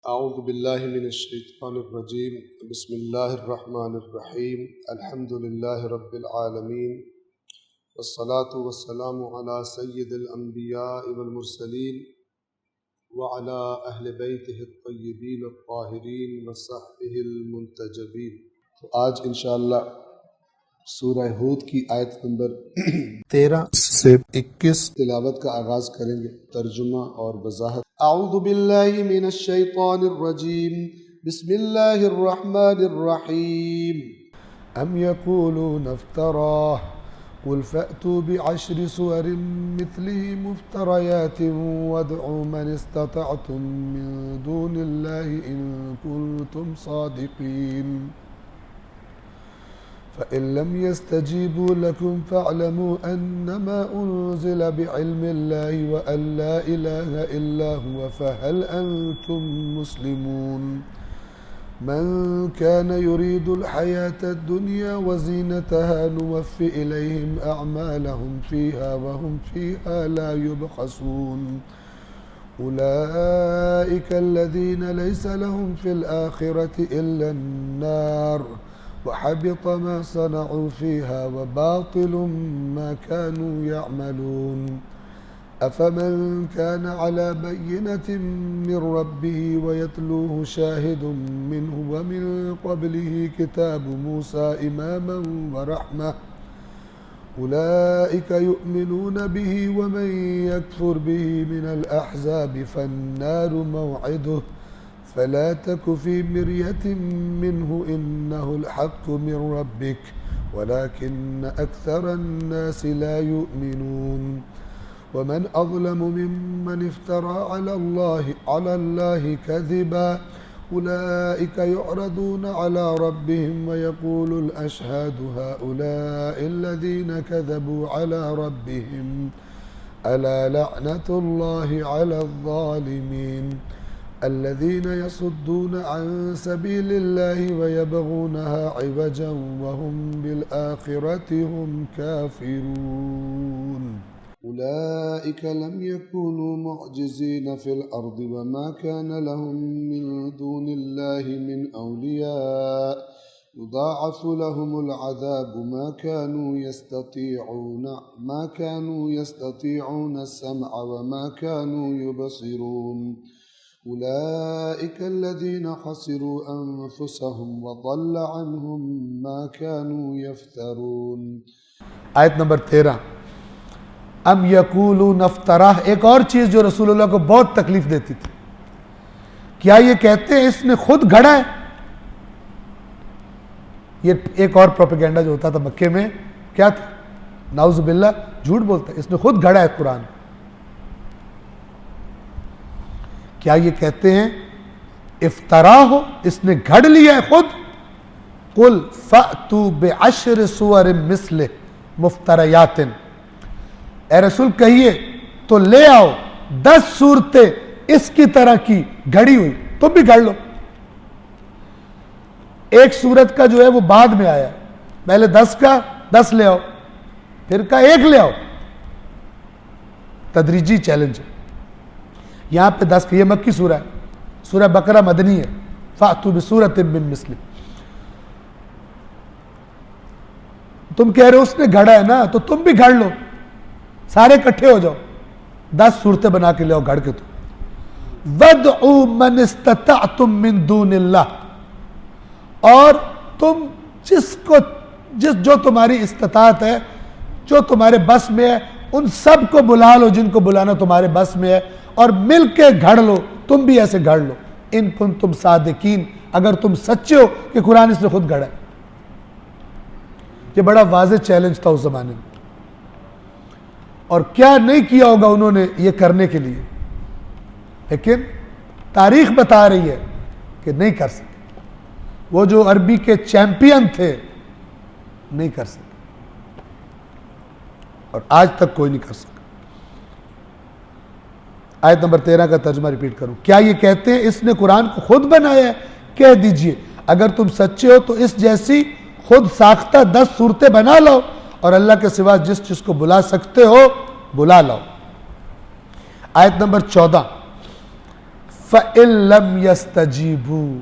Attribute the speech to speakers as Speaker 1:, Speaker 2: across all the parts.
Speaker 1: اعوذ باللہ من الشیطان الرجیم بسم اللہ الرحمن الرحیم الحمد للہ رب العالمین والصلاة والسلام علی سید الانبیاء والمرسلین وعلی اہل بیتہ الطیبین الطاہرین وصحبہ المنتجبین۔ تو آج انشاءاللہ سورہ ہود کی آیت نمبر 13 سے 21 تلاوت کا آغاز کریں گے، ترجمہ اور وضاحت۔ اعوذ باللہ من الشیطان الرجیم بسم اللہ الرحمن الرحیم۔ ام یقولون افتراہ قل فأتوا بعشر سور مثله مفتریات وادعوا من استطعتم من دون اللہ ان کنتم صادقین فإن لم يستجيبوا لكم فاعلموا أنما أنزل بعلم الله وأن لا إله إلا هو فهل أنتم مسلمون من كان يريد الحياة الدنيا وزينتها نوفي إليهم أعمالهم فيها وهم فيها لا يبخسون أولئك الذين ليس لهم في الآخرة إلا النار وحبط ما صنعوا فيها وباطل ما كانوا يعملون أفمن كان على بينة من ربه ويتلوه شاهد منه ومن قبله كتاب موسى إماما ورحمة أولئك يؤمنون به ومن يكفر به من الأحزاب فالنار موعده فلا تك في مرية منه إنه الحق من ربك ولكن أكثر الناس لا يؤمنون ومن أظلم ممن افترى على الله كذبا أولئك يعرضون على ربهم ويقول الأشهاد هؤلاء الذين كذبوا على ربهم ألا لعنة الله على الظالمين الذين يصدون عن سبيل الله ويبغونها عوجا وهم بالآخرة هم كافرون أولئك لم يكونوا معجزين في الأرض وما كان لهم من دون الله من أولياء يضاعف لهم العذاب ما كانوا يستطيعون السمع وما كانوا يبصرون أولئك الذين خسروا أنفسهم وضل عنهم ما كانوا يفترون۔
Speaker 2: آیت نمبر 13 ام یقولون افتراہ، ایک اور چیز جو رسول اللہ کو بہت تکلیف دیتی تھی، کیا یہ کہتے ہیں اس نے خود گھڑا ہے؟ یہ ایک اور پروپیگنڈا جو ہوتا تھا مکے میں کیا تھا؟ نعوذ باللہ جھوٹ بولتا ہے، اس نے خود گھڑا ہے قرآن۔ کیا یہ کہتے ہیں افترا ہو، اس نے گھڑ لیا ہے خود؟ قل فأتوا بعشر سور مثلہ مفتریات، اے رسول کہیے تو لے آؤ 10 صورتیں اس کی طرح کی گھڑی ہوئی، تم بھی گھڑ لو۔ ایک صورت کا جو ہے وہ بعد میں آیا، پہلے 10 کا 10 لے آؤ، پھر کا 1 لے آؤ، تدریجی چیلنج ہے۔ یہاں پہ 10 کی، یہ مکی سورہ ہے، سورہ بقرہ مدنی ہے۔ فَأْتُوا بِسُورَةٍ مِّن مِّثْلِهِ، تم کہہ رہے ہو اس نے گھڑا ہے نا، تو تم بھی گھڑ لو، سارے اکٹھے ہو جاؤ، 10 صورتیں بنا کے لے آؤ گھڑ کے۔ تو وَادْعُوا مَنِ اسْتَطَعْتُم مِّن دُونِ اللَّهِ، اور تم جو تمہاری استطاعت ہے، جو تمہارے بس میں ہے، ان سب کو بلا لو جن کو بلانا تمہارے بس میں ہے، اور مل کے گھڑ لو، تم بھی ایسے گھڑ لو، ان کنتم صادقین، اگر تم سچے ہو کہ قرآن اس نے خود گھڑا ہے۔ یہ بڑا واضح چیلنج تھا اس زمانے میں، اور کیا نہیں کیا ہوگا انہوں نے یہ کرنے کے لیے، لیکن تاریخ بتا رہی ہے کہ نہیں کر سکے۔ وہ جو عربی کے چیمپئن تھے نہیں کر سکے، اور آج تک کوئی نہیں کر سکا۔ آیت نمبر 13 کا ترجمہ ریپیٹ کروں۔ کیا یہ کہتے ہیں اس نے قرآن کو خود بنایا ہے؟ کہہ دیجئے اگر تم سچے ہو تو اس جیسی خود ساختہ 10 صورتیں بنا لو، اور اللہ کے سوا جس کو بلا سکتے ہو بلا لاؤ۔ آیت نمبر 14 فَإِن لَّمْ يَسْتَجِيبُوا،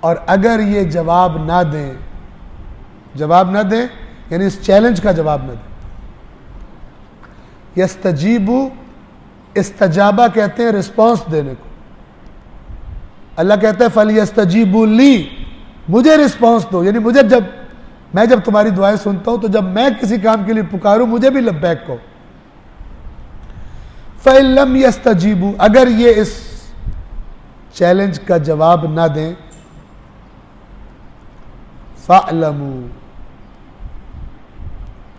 Speaker 2: اور اگر یہ جواب نہ دیں یعنی اس چیلنج کا جواب نہ دیں. یستجیبو استجابہ کہتے ہیں رسپانس دینے کو. اللہ کہتا ہے فَلْيَسْتَجِيبُوا لِي، مجھے رسپانس دو، یعنی مجھے جب تمہاری دعائیں سنتا ہوں تو جب میں کسی کام کے لیے پکاروں مجھے بھی لبیک کہو. فَإِن لَّمْ يَسْتَجِيبُوا، اگر یہ اس چیلنج کا جواب نہ دیں، فَاعْلَمُوا،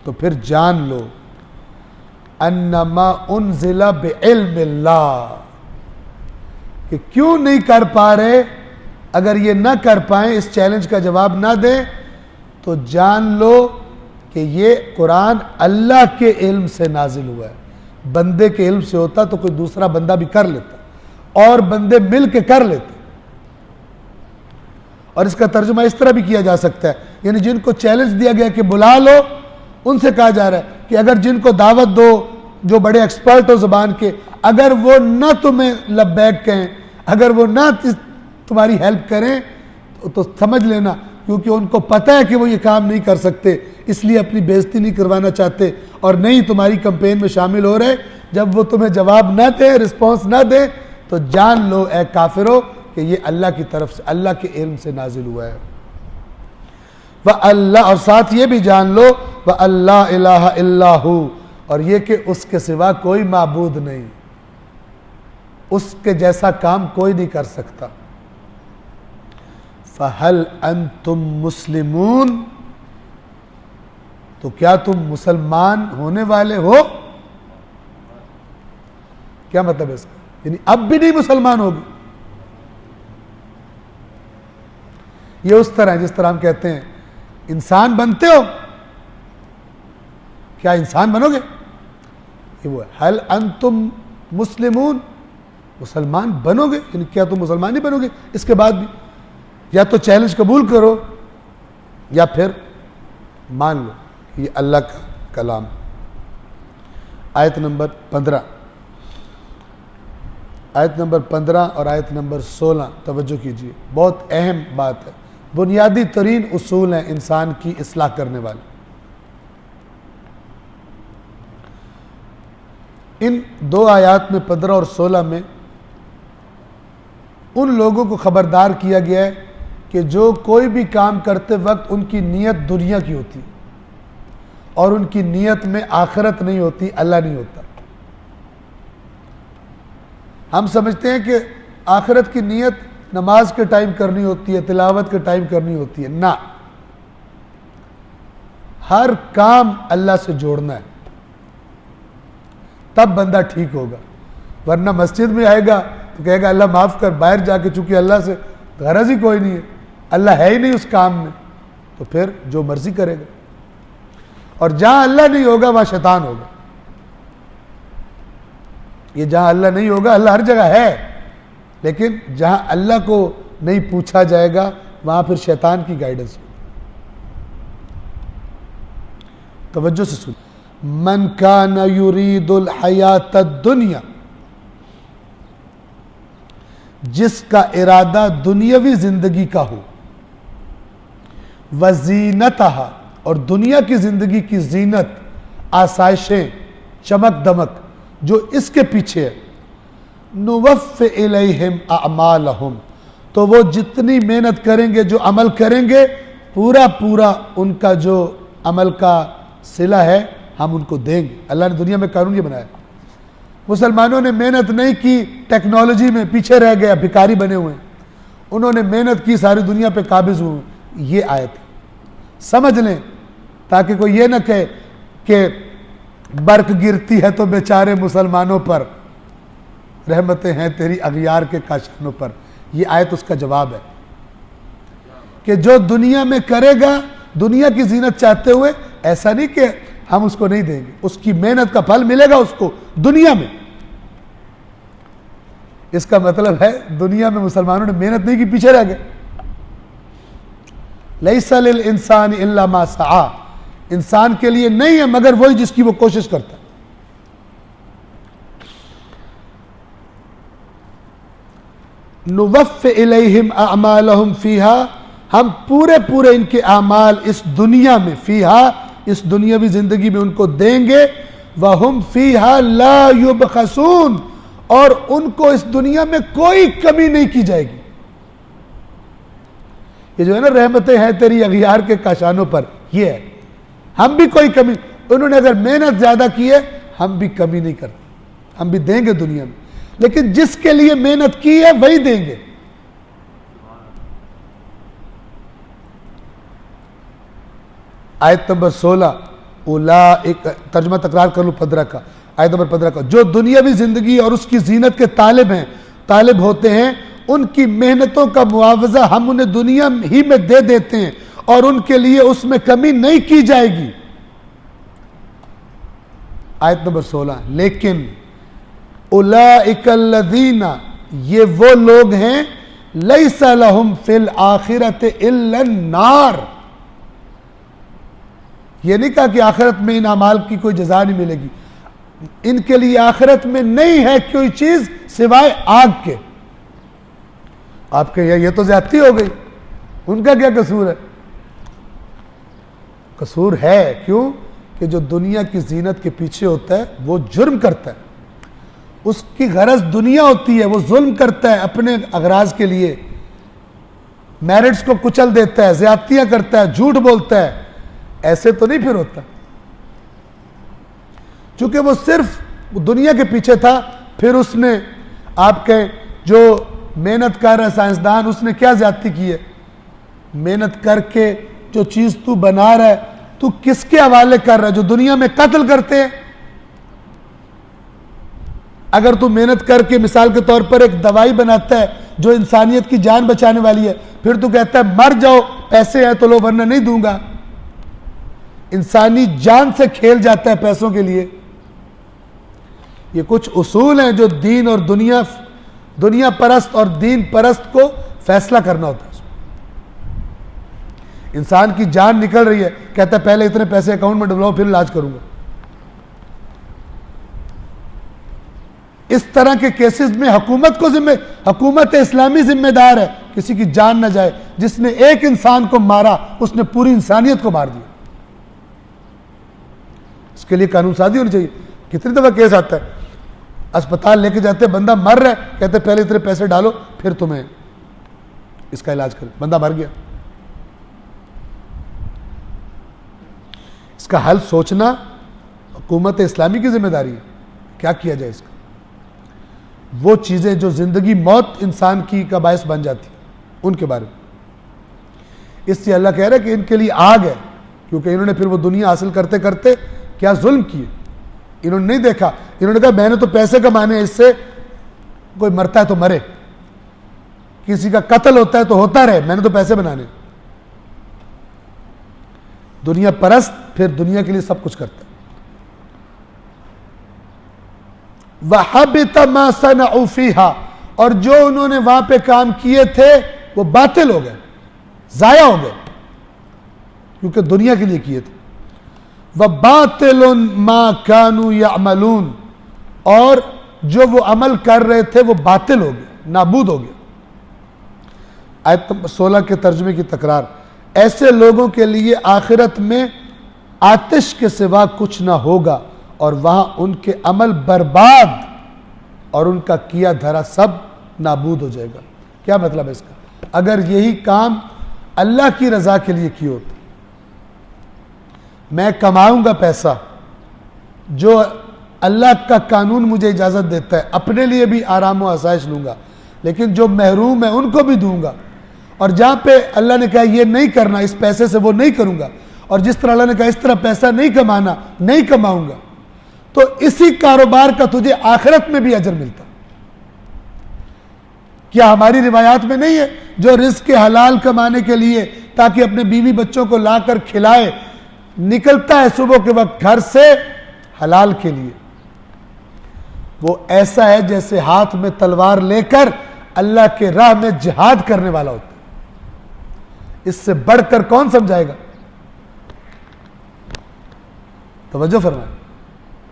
Speaker 2: تو پھر جان لو، انما انزل بعلم اللہ، کہ کیوں نہیں کر پا رہے. اگر یہ نہ کر پائیں، اس چیلنج کا جواب نہ دیں، تو جان لو کہ یہ قرآن اللہ کے علم سے نازل ہوا ہے. بندے کے علم سے ہوتا تو کوئی دوسرا بندہ بھی کر لیتا، اور بندے مل کے کر لیتے. اور اس کا ترجمہ اس طرح بھی کیا جا سکتا ہے، یعنی جن کو چیلنج دیا گیا کہ بلا لو، ان سے کہا جا رہا ہے کہ اگر جن کو دعوت دو جو بڑے ایکسپرٹ ہو زبان کے، اگر وہ نہ تمہیں لبیک کہیں، اگر وہ نہ تمہاری ہیلپ کریں تو سمجھ لینا، کیونکہ ان کو پتہ ہے کہ وہ یہ کام نہیں کر سکتے، اس لیے اپنی بےزتی نہیں کروانا چاہتے اور نہیں تمہاری کمپین میں شامل ہو رہے. جب وہ تمہیں جواب نہ دیں، رسپانس نہ دیں، تو جان لو اے کافرو کہ یہ اللہ کی طرف سے، اللہ کے علم سے نازل ہوا ہے. وَاللہ، اور ساتھ یہ بھی جان لو وَاللَّهَ إِلَٰهَ إِلَّا هُوَ، اور یہ کہ اس کے سوا کوئی معبود نہیں، اس کے جیسا کام کوئی نہیں کر سکتا. فَهَلْ أَنْتُمْ مُسْلِمُونَ، تو کیا تم مسلمان ہونے والے ہو؟ کیا مطلب ہے اس کا؟ یعنی اب بھی نہیں مسلمان ہوگی. یہ اس طرح ہے جس طرح ہم کہتے ہیں انسان بنتے ہو، کیا انسان بنو گے؟ یہ وہ ہے حل انتم مسلمون، مسلمان بنو گے، یعنی کیا تم مسلمان نہیں بنو گے؟ اس کے بعد بھی یا تو چیلنج قبول کرو یا پھر مان لو یہ اللہ کا کلام. آیت نمبر 15، آیت نمبر 15 اور آیت نمبر 16 توجہ کیجیے، بہت اہم بات ہے، بنیادی ترین اصول ہیں انسان کی اصلاح کرنے والے. ان دو آیات میں 15 اور 16 میں ان لوگوں کو خبردار کیا گیا ہے کہ جو کوئی بھی کام کرتے وقت ان کی نیت دنیا کی ہوتی اور ان کی نیت میں آخرت نہیں ہوتی، اللہ نہیں ہوتا. ہم سمجھتے ہیں کہ آخرت کی نیت نماز کے ٹائم کرنی ہوتی ہے، تلاوت کے ٹائم کرنی ہوتی ہے، نہ، ہر کام اللہ سے جوڑنا ہے، تب بندہ ٹھیک ہوگا. ورنہ مسجد میں آئے گا تو کہے گا اللہ معاف کر، باہر جا کے چونکہ اللہ سے غرض ہی کوئی نہیں ہے، اللہ ہے ہی نہیں اس کام میں، تو پھر جو مرضی کرے گا. اور جہاں اللہ نہیں ہوگا وہاں شیطان ہوگا. یہ جہاں اللہ نہیں ہوگا، اللہ ہر جگہ ہے، لیکن جہاں اللہ کو نہیں پوچھا جائے گا وہاں پھر شیطان کی گائیڈنس ہوگی. توجہ سے سن، من کان یرید الحیات الدنیا، جس کا ارادہ دنیاوی زندگی کا ہو، وزینتہا، اور دنیا کی زندگی کی زینت، آسائشیں، چمک دمک جو اس کے پیچھے ہے، نوف الیہم اعمالہم، تو وہ جتنی محنت کریں گے، جو عمل کریں گے، پورا پورا ان کا جو عمل کا صلہ ہے ہم ان کو دیں گے. اللہ نے دنیا میں قانون یہ بنایا. مسلمانوں نے محنت نہیں کی، ٹیکنالوجی میں پیچھے رہ گیا، بھکاری بنے ہوئے ہیں. انہوں نے محنت کی، ساری دنیا پہ قابض ہوئے. یہ آیت سمجھ لیں تاکہ کوئی یہ نہ کہے کہ برق گرتی ہے تو بیچارے مسلمانوں پر، رحمتیں ہیں تیری اغیار کے کاشانوں پر. یہ آیت اس کا جواب ہے کہ جو دنیا میں کرے گا دنیا کی زینت چاہتے ہوئے، ایسا نہیں کہ ہم اس کو نہیں دیں گے، اس کی محنت کا پھل ملے گا اس کو دنیا میں. اس کا مطلب ہے دنیا میں مسلمانوں نے محنت نہیں کی، پیچھے رہ گئے. لیس للانسان الا ما سعى، انسان کے لیے نہیں ہے مگر وہی جس کی وہ کوشش کرتا ہے. نوف الیہم اعمالہم فیہا، ہم پورے ان کے اعمال اس دنیا میں، فیہا اس دنیاوی زندگی میں ان کو دیں گے، وہم فیہا لا یبخسون، اور ان کو اس دنیا میں کوئی کمی نہیں کی جائے گی۔ یہ جو ہے نا رحمتیں ہیں تیری اغیار کے کاشانوں پر، یہ ہے، ہم بھی کوئی کمی، انہوں نے اگر محنت زیادہ کی ہے ہم بھی کمی نہیں کرتے، ہم بھی دیں گے دنیا میں، لیکن جس کے لیے محنت کی ہے وہی دیں گے۔ آیت نمبر 16 اولئک، ترجمہ تکرار کر لوں 15 کا، آیت نمبر 15 کا، جو دنیاوی زندگی اور اس کی زینت کے طالب ہوتے ہیں، ان کی محنتوں کا معاوضہ ہم انہیں دنیا ہی میں دے دیتے ہیں اور ان کے لیے اس میں کمی نہیں کی جائے گی۔ آیت نمبر 16، لیکن اولئک الذین، یہ وہ لوگ ہیں، لیس لہم فی الآخرۃ الا النار، یہ نہیں کہا کہ آخرت میں ان اعمال کی کوئی جزا نہیں ملے گی، ان کے لیے آخرت میں نہیں ہے کوئی چیز سوائے آگ کے۔ آپ کہ یہ تو زیادتی ہو گئی، ان کا کیا قصور ہے؟ قصور ہے، کیوں کہ جو دنیا کی زینت کے پیچھے ہوتا ہے وہ جرم کرتا ہے، اس کی غرض دنیا ہوتی ہے، وہ ظلم کرتا ہے اپنے اغراض کے لیے، میرٹس کو کچل دیتا ہے، زیادتیاں کرتا ہے، جھوٹ بولتا ہے، ایسے تو نہیں پھر ہوتا، چونکہ وہ صرف دنیا کے پیچھے تھا۔ پھر اس نے، آپ کہیں جو محنت کر رہا ہے سائنسدان، اس نے کیا زیادتی کی ہے؟ محنت کر کے جو چیز تو بنا رہا ہے تو کس کے حوالے کر رہا ہے؟ جو دنیا میں قتل کرتے ہیں۔ اگر تو محنت کر کے مثال کے طور پر ایک دوائی بناتا ہے جو انسانیت کی جان بچانے والی ہے، پھر تو کہتا ہے مر جاؤ، پیسے ہیں تو لو ورنہ نہیں دوں گا، انسانی جان سے کھیل جاتا ہے پیسوں کے لیے۔ یہ کچھ اصول ہیں جو دین اور دنیا پرست اور دین پرست کو فیصلہ کرنا ہوتا ہے۔ انسان کی جان نکل رہی ہے، کہتا ہے پہلے اتنے پیسے اکاؤنٹ میں ڈلواؤ پھر علاج کروں گا۔ اس طرح کے کیسز میں حکومت اسلامی ذمہ دار ہے، کسی کی جان نہ جائے۔ جس نے ایک انسان کو مارا اس نے پوری انسانیت کو مار دیا، اس کے لیے قانون سازی ہونی چاہیے۔ کتنی دفعہ کیس آتا ہے، اسپتال لے کے جاتے، بندہ مر رہا ہے، کہتے پہلے اتنے پیسے ڈالو پھر تمہیں اس کا علاج کریں، بندہ مر گیا۔ اس کا حل سوچنا حکومت اسلامی کی ذمہ داری ہے، کیا کیا جائے اس کا۔ وہ چیزیں جو زندگی موت انسان کی کا باعث بن جاتی ان کے بارے میں، اس لیے اللہ کہہ رہا ہے کہ ان کے لیے آگ ہے، کیونکہ انہوں نے پھر وہ دنیا حاصل کرتے کرتے کیا ظلم کیے۔ انہوں نے نہیں دیکھا، انہوں نے کہا میں نے تو پیسے کمانے ہیں، اس سے کوئی مرتا ہے تو مرے، کسی کا قتل ہوتا ہے تو ہوتا رہے، میں نے تو پیسے بنانے۔ دنیا پرست پھر دنیا کے لیے سب کچھ کرتا ہے۔ وَحَبِطَ مَا صَنَعُوا فِيهَا، اور جو انہوں نے وہاں پہ کام کیے تھے وہ باطل ہو گئے، ضائع ہو گئے، کیونکہ دنیا کے لیے کیے تھے۔ وَبَاطِلٌ مَا كَانُوا يَعْمَلُونَ، اور جو وہ عمل کر رہے تھے وہ باطل ہو گئے، نابود ہو گئے۔ آیت 16 کے ترجمے کی تکرار، ایسے لوگوں کے لیے آخرت میں آتش کے سوا کچھ نہ ہوگا اور وہاں ان کے عمل برباد اور ان کا کیا دھرا سب نابود ہو جائے گا۔ کیا مطلب ہے اس کا؟ اگر یہی کام اللہ کی رضا کے لیے کیے ہوتے، میں کماؤں گا پیسہ جو اللہ کا قانون مجھے اجازت دیتا ہے، اپنے لیے بھی آرام و آسائش لوں گا، لیکن جو محروم ہے ان کو بھی دوں گا، اور جہاں پہ اللہ نے کہا یہ نہیں کرنا، اس پیسے سے وہ نہیں کروں گا، اور جس طرح اللہ نے کہا اس طرح پیسہ نہیں کمانا، نہیں کماؤں گا، تو اسی کاروبار کا تجھے آخرت میں بھی اجر ملتا۔ کیا ہماری روایات میں نہیں ہے جو رزق حلال کمانے کے لیے تاکہ اپنے بیوی بچوں کو لا کر کھلائے، نکلتا ہے صبح کے وقت گھر سے حلال کے لیے، وہ ایسا ہے جیسے ہاتھ میں تلوار لے کر اللہ کے راہ میں جہاد کرنے والا ہوتا ہے۔ اس سے بڑھ کر کون سمجھائے گا؟ توجہ فرمائیں۔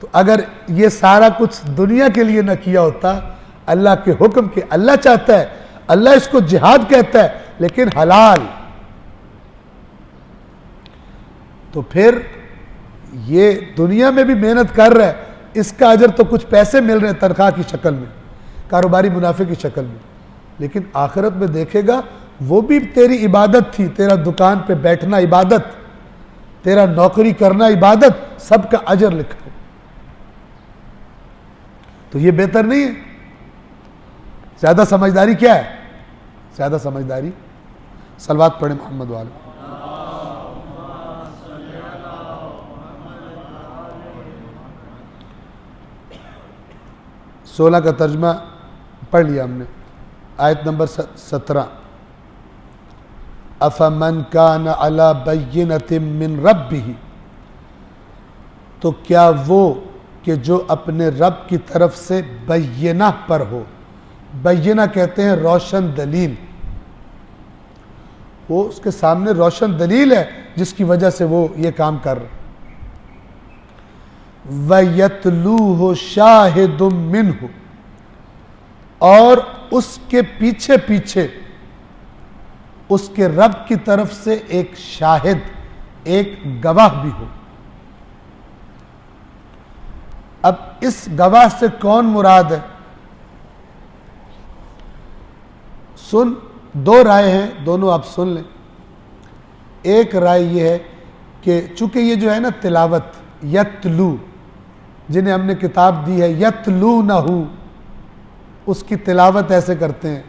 Speaker 2: تو اگر یہ سارا کچھ دنیا کے لیے نہ کیا ہوتا، اللہ کے حکم کے، اللہ چاہتا ہے اللہ اس کو جہاد کہتا ہے لیکن حلال. تو پھر یہ دنیا میں بھی محنت کر رہا ہے, اس کا اجر تو کچھ پیسے مل رہے ہیں تنخواہ کی شکل میں, کاروباری منافع کی شکل میں, لیکن آخرت میں دیکھے گا وہ بھی تیری عبادت تھی. تیرا دکان پہ بیٹھنا عبادت, تیرا نوکری کرنا عبادت, سب کا اجر لکھا ہے. تو یہ بہتر نہیں ہے؟ زیادہ سمجھداری کیا ہے؟ زیادہ سمجھداری صلوات پڑھیں محمد والے. 16 کا ترجمہ پڑھ لیا ہم نے. آیت نمبر 17 افمن کان علی بینۃ من ربہ, تو کیا وہ کہ جو اپنے رب کی طرف سے بینہ پر ہو. بینہ کہتے ہیں روشن دلیل, وہ اس کے سامنے روشن دلیل ہے جس کی وجہ سے وہ یہ کام کر رہا. وَيَتْلُوهُ شَاهِدٌ مِّنْهُ, اور اس کے پیچھے پیچھے اس کے رب کی طرف سے ایک شاہد, ایک گواہ بھی ہو. اب اس گواہ سے کون مراد ہے؟ دو رائے ہیں, دونوں آپ سن لیں. ایک رائے یہ ہے کہ چونکہ یہ جو ہے نا تلاوت, یتلو, جنہیں ہم نے کتاب دی ہے یتلونہ, اس کی تلاوت ایسے کرتے ہیں,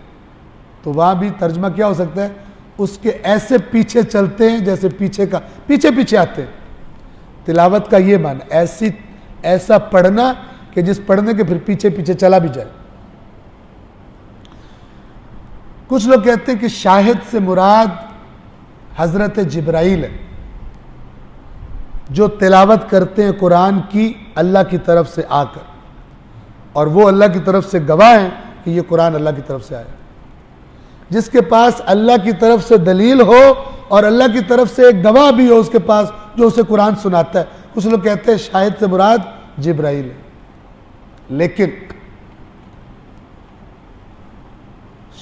Speaker 2: تو وہاں بھی ترجمہ کیا ہو سکتا ہے؟ اس کے ایسے پیچھے چلتے ہیں جیسے پیچھے پیچھے آتے ہیں. تلاوت کا یہ معنی ایسا پڑھنا کہ جس پڑھنے کے پھر پیچھے پیچھے چلا بھی جائے. کچھ لوگ کہتے ہیں کہ شاہد سے مراد حضرت جبرائیل ہے, جو تلاوت کرتے ہیں قرآن کی اللہ کی طرف سے آ کر, اور وہ اللہ کی طرف سے گواہ ہیں کہ یہ قرآن اللہ کی طرف سے آیا. جس کے پاس اللہ کی طرف سے دلیل ہو اور اللہ کی طرف سے ایک گواہ بھی ہو اس کے پاس جو اسے قرآن سناتا ہے. کچھ لوگ کہتے ہیں شاہد سے مراد جبرائیل ہے. لیکن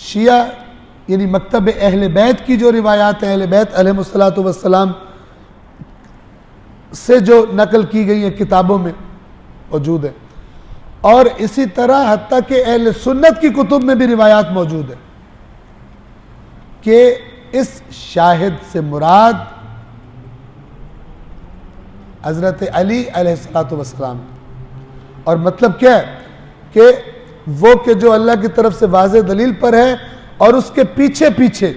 Speaker 2: شیعہ یعنی مکتب اہل بیت کی جو روایات ہیں, اہل بیت علیہ الصلوۃ والسلام سے جو نقل کی گئی ہیں کتابوں میں موجود ہے, اور اسی طرح حتیٰ کہ اہل سنت کی کتب میں بھی روایات موجود ہے کہ اس شاہد سے مراد حضرت علی علیہ الصلوۃ والسلام. اور مطلب کیا ہے کہ وہ کہ جو اللہ کی طرف سے واضح دلیل پر ہے اور اس کے پیچھے پیچھے,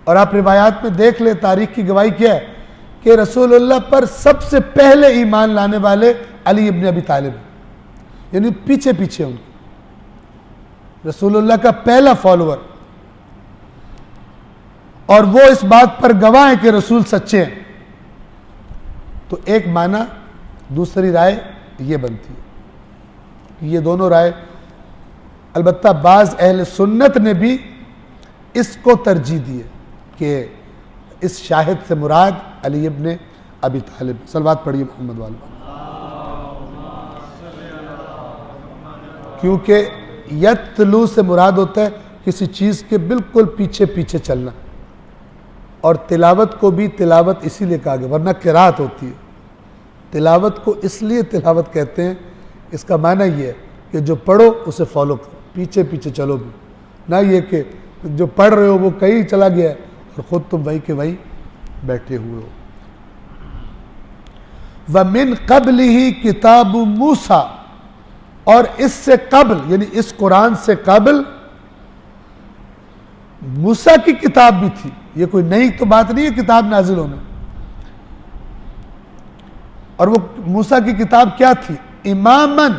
Speaker 2: اور آپ روایات میں دیکھ لیں تاریخ کی گواہی کیا ہے کہ رسول اللہ پر سب سے پہلے ایمان لانے والے علی ابن ابی طالب, یعنی پیچھے پیچھے ان کے رسول اللہ کا پہلا فالوور, اور وہ اس بات پر گواہ ہیں کہ رسول سچے ہیں. تو ایک معنی, دوسری رائے یہ بنتی ہے. یہ دونوں رائے, البتہ بعض اہل سنت نے بھی اس کو ترجیح دی ہے کہ اس شاہد سے مراد علی ابن ابی طالب. صلوات پڑھیے محمد والے. کیونکہ یتلو سے مراد ہوتا ہے کسی چیز کے بالکل پیچھے پیچھے چلنا, اور تلاوت کو بھی تلاوت اسی لیے کہا گیا, ورنہ قرات ہوتی ہے. تلاوت کو اس لیے تلاوت کہتے ہیں, اس کا معنی یہ ہے کہ جو پڑھو اسے فالو کرو, پیچھے پیچھے چلو بھی, نہ یہ کہ جو پڑھ رہے ہو وہ کہیں چلا گیا ہے اور خود تم وہی کے وہی بیٹھے ہوئے ہو. وَمِن قَبْلِهِ کتاب موسیٰ, اور اس سے قبل یعنی اس قرآن سے قبل موسیٰ کی کتاب بھی تھی. یہ کوئی نئی تو بات نہیں ہے کتاب نازل ہونا. اور وہ موسیٰ کی کتاب کیا تھی؟ اماماً,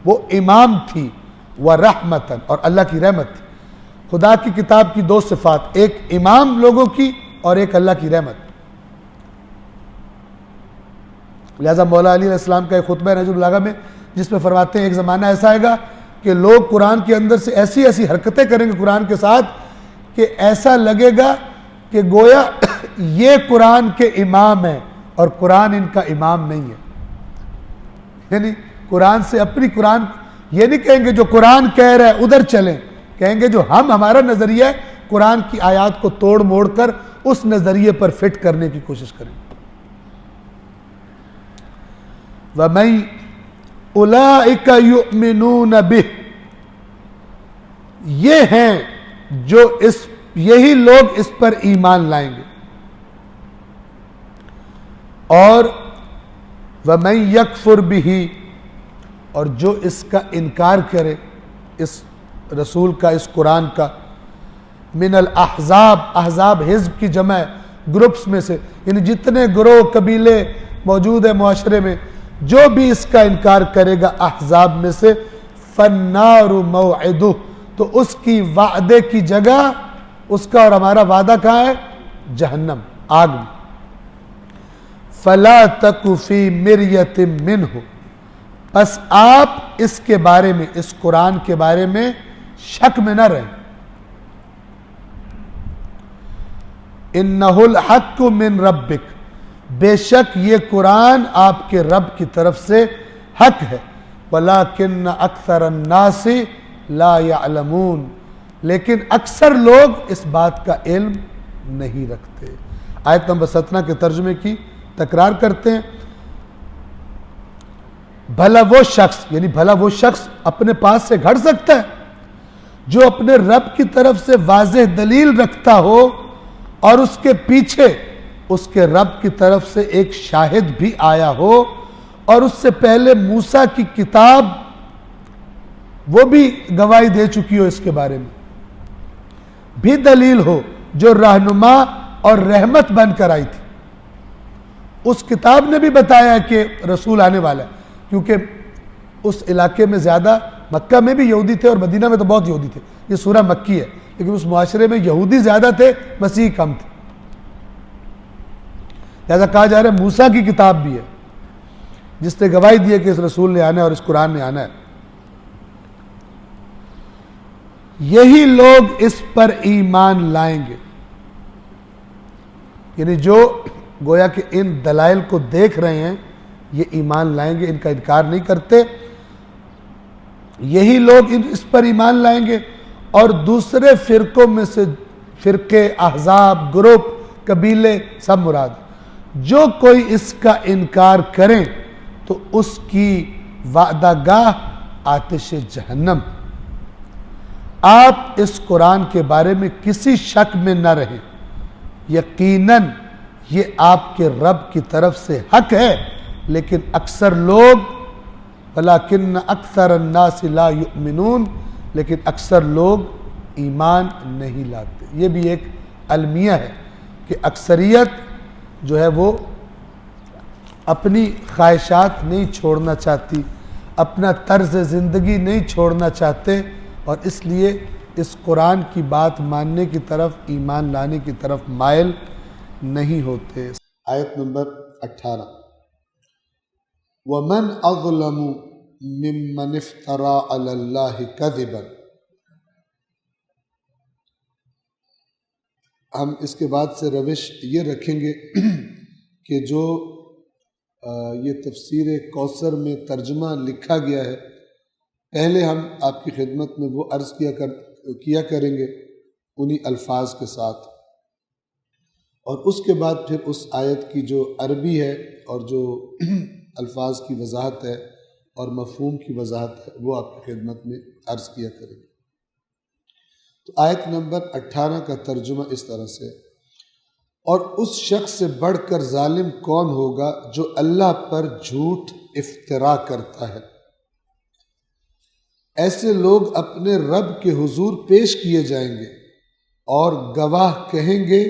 Speaker 2: وہ امام تھی, ورحمتاً, اور اللہ کی رحمت تھی. خدا کی کتاب کی دو صفات, ایک امام لوگوں کی اور ایک اللہ کی رحمت. لہذا مولا علی علیہ السلام کا ایک خطبہ نہج البلاغہ میں جس میں فرماتے ہیں ایک زمانہ ایسا آئے گا کہ لوگ قرآن کے اندر سے ایسی ایسی حرکتیں کریں گے قرآن کے ساتھ کہ ایسا لگے گا کہ گویا یہ قرآن کے امام ہیں اور قرآن ان کا امام نہیں ہے. یعنی قرآن سے اپنی قرآن یہ نہیں کہیں گے جو قرآن کہہ رہا ہے ادھر چلیں، کہیں گے جو ہمارا نظریہ ہے قرآن کی آیات کو توڑ موڑ کر اس نظریے پر فٹ کرنے کی کوشش کریں۔ وَمَن أُولَئِكَ يُؤْمِنُونَ بِهِ، یہ ہیں جو یہی لوگ اس پر ایمان لائیں گے، اور وَمَن يَكْفُرْ بِهِ، اور جو اس کا انکار کرے، اس رسول کا، اس قرآن کا، من الاحزاب، احزاب حزب کی جمع ہے، گروپس میں سے، یعنی جتنے گروہ قبیلے موجود ہیں معاشرے میں، جو بھی اس کا انکار کرے گا احزاب میں سے، فَالنَّارُ مَوْعِدُهُ، تو اس کی وعدے کی جگہ، اس کا اور ہمارا وعدہ کہاں ہے؟ جہنم، آگ میں۔ فَلَا تَكُ فِي مِرْيَةٍ مِّنْهُ، پس آپ اس کے بارے میں، اس قرآن کے بارے میں شک میں نہ رہیں۔ اِنَّهُ الْحَقُّ مِن رَبِّكَ، بے شک یہ قرآن آپ کے رب کی طرف سے حق ہے، وَلَٰكِنَّ أَكْثَرَ النَّاسِ لَا يَعْلَمُونَ، لیکن اکثر لوگ اس بات کا علم نہیں رکھتے۔ آیت نمبر 17 کے ترجمے کی تکرار کرتے ہیں۔ بھلا وہ شخص، یعنی بھلا وہ شخص اپنے پاس سے گھڑ سکتا ہے جو اپنے رب کی طرف سے واضح دلیل رکھتا ہو اور اس کے پیچھے اس کے رب کی طرف سے ایک شاہد بھی آیا ہو، اور اس سے پہلے موسیٰ کی کتاب وہ بھی گواہی دے چکی ہو اس کے بارے میں، بھی دلیل ہو جو رہنما اور رحمت بن کر آئی تھی۔ اس کتاب نے بھی بتایا کہ رسول آنے والا ہے، کیونکہ اس علاقے میں زیادہ، مکہ میں بھی یہودی تھے اور مدینہ میں تو بہت یہودی تھے، یہ سورہ مکی ہے، لیکن اس معاشرے میں یہودی زیادہ تھے، مسیح کم تھے، لہذا کہا جا رہا ہے موسیٰ کی کتاب بھی ہے جس نے گواہی دی ہے کہ اس رسول نے آنا ہے اور اس قرآن نے آنا ہے۔ یہی لوگ اس پر ایمان لائیں گے، یعنی جو گویا کہ ان دلائل کو دیکھ رہے ہیں یہ ایمان لائیں گے، ان کا انکار نہیں کرتے، یہی لوگ اس پر ایمان لائیں گے۔ اور دوسرے فرقوں میں سے، فرقے، احزاب، گروپ، قبیلے سب مراد، جو کوئی اس کا انکار کریں تو اس کی وعدہ گاہ آتش جہنم۔ آپ اس قرآن کے بارے میں کسی شک میں نہ رہیں، یقیناً یہ آپ کے رب کی طرف سے حق ہے، لیکن اکثر لوگ، وَلَٰكِنَّ أَكْثَرَ النَّاسِ لَا يُؤْمِنُونَ، لیکن اکثر لوگ ایمان نہیں لاتے۔ یہ بھی ایک المیہ ہے کہ اکثریت جو ہے وہ اپنی خواہشات نہیں چھوڑنا چاہتی، اپنا طرز زندگی نہیں چھوڑنا چاہتے، اور اس لیے اس قرآن کی بات ماننے کی طرف، ایمان لانے کی طرف مائل نہیں ہوتے۔
Speaker 1: آیت نمبر 18، وَمَنْ أَظْلَمُ مِمَّنِ افْتَرَىٰ عَلَى اللَّهِ كَذِبًا۔ ہم اس کے بعد سے روش یہ رکھیں گے کہ جو یہ تفسیر کوثر میں ترجمہ لکھا گیا ہے، پہلے ہم آپ کی خدمت میں وہ عرض کیا کریں گے انہی الفاظ کے ساتھ، اور اس کے بعد پھر اس آیت کی جو عربی ہے اور جو الفاظ کی وضاحت ہے اور مفہوم کی وضاحت ہے وہ آپ کی خدمت میں عرض کیا کریں گے۔ تو آیت نمبر 18 کا ترجمہ اس طرح سے، اور اس شخص سے بڑھ کر ظالم کون ہوگا جو اللہ پر جھوٹ افترا کرتا ہے۔ ایسے لوگ اپنے رب کے حضور پیش کیے جائیں گے اور گواہ کہیں گے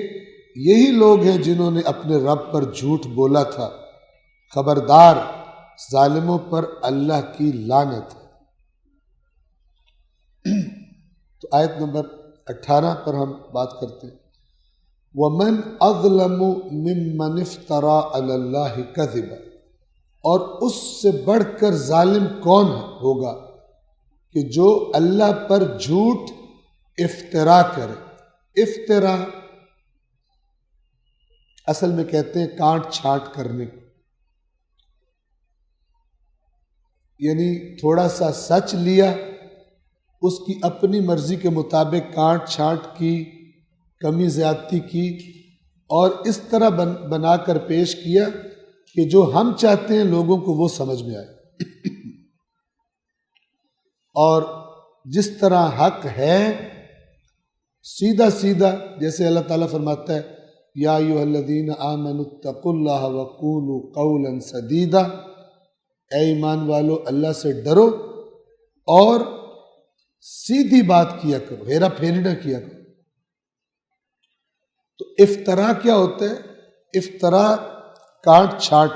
Speaker 1: یہی لوگ ہیں جنہوں نے اپنے رب پر جھوٹ بولا تھا، خبردار ظالموں پر اللہ کی لعنت ہے۔ تو آیت نمبر 18 پر ہم بات کرتے ہیں، وَمَنْ أَظْلَمُ مِمَّنِ افْتَرَىٰ عَلَى اللَّهِ كَذِبًا، اور اس سے بڑھ کر ظالم کون ہوگا کہ جو اللہ پر جھوٹ افترا کرے۔ افترا اصل میں کہتے ہیں کانٹ چھانٹ کرنے کو،
Speaker 2: یعنی تھوڑا سا سچ لیا، اس کی اپنی مرضی کے مطابق کاٹ چھانٹ کی، کمی زیادتی کی، اور اس طرح بنا کر پیش کیا کہ جو ہم چاہتے ہیں لوگوں کو وہ سمجھ میں آئے۔ اور جس طرح حق ہے سیدھا سیدھا، جیسے اللہ تعالیٰ فرماتا ہے یا ایھا الذین آمنوا اتقوا اللہ وقولوا قولا سدیدا، اے ایمان والو اللہ سے ڈرو اور سیدھی بات کیا کرو، ہیرا پھیری نہ کیا کرو۔ تو افطرا کیا ہوتا ہے؟ افطرا کاٹ چھانٹ،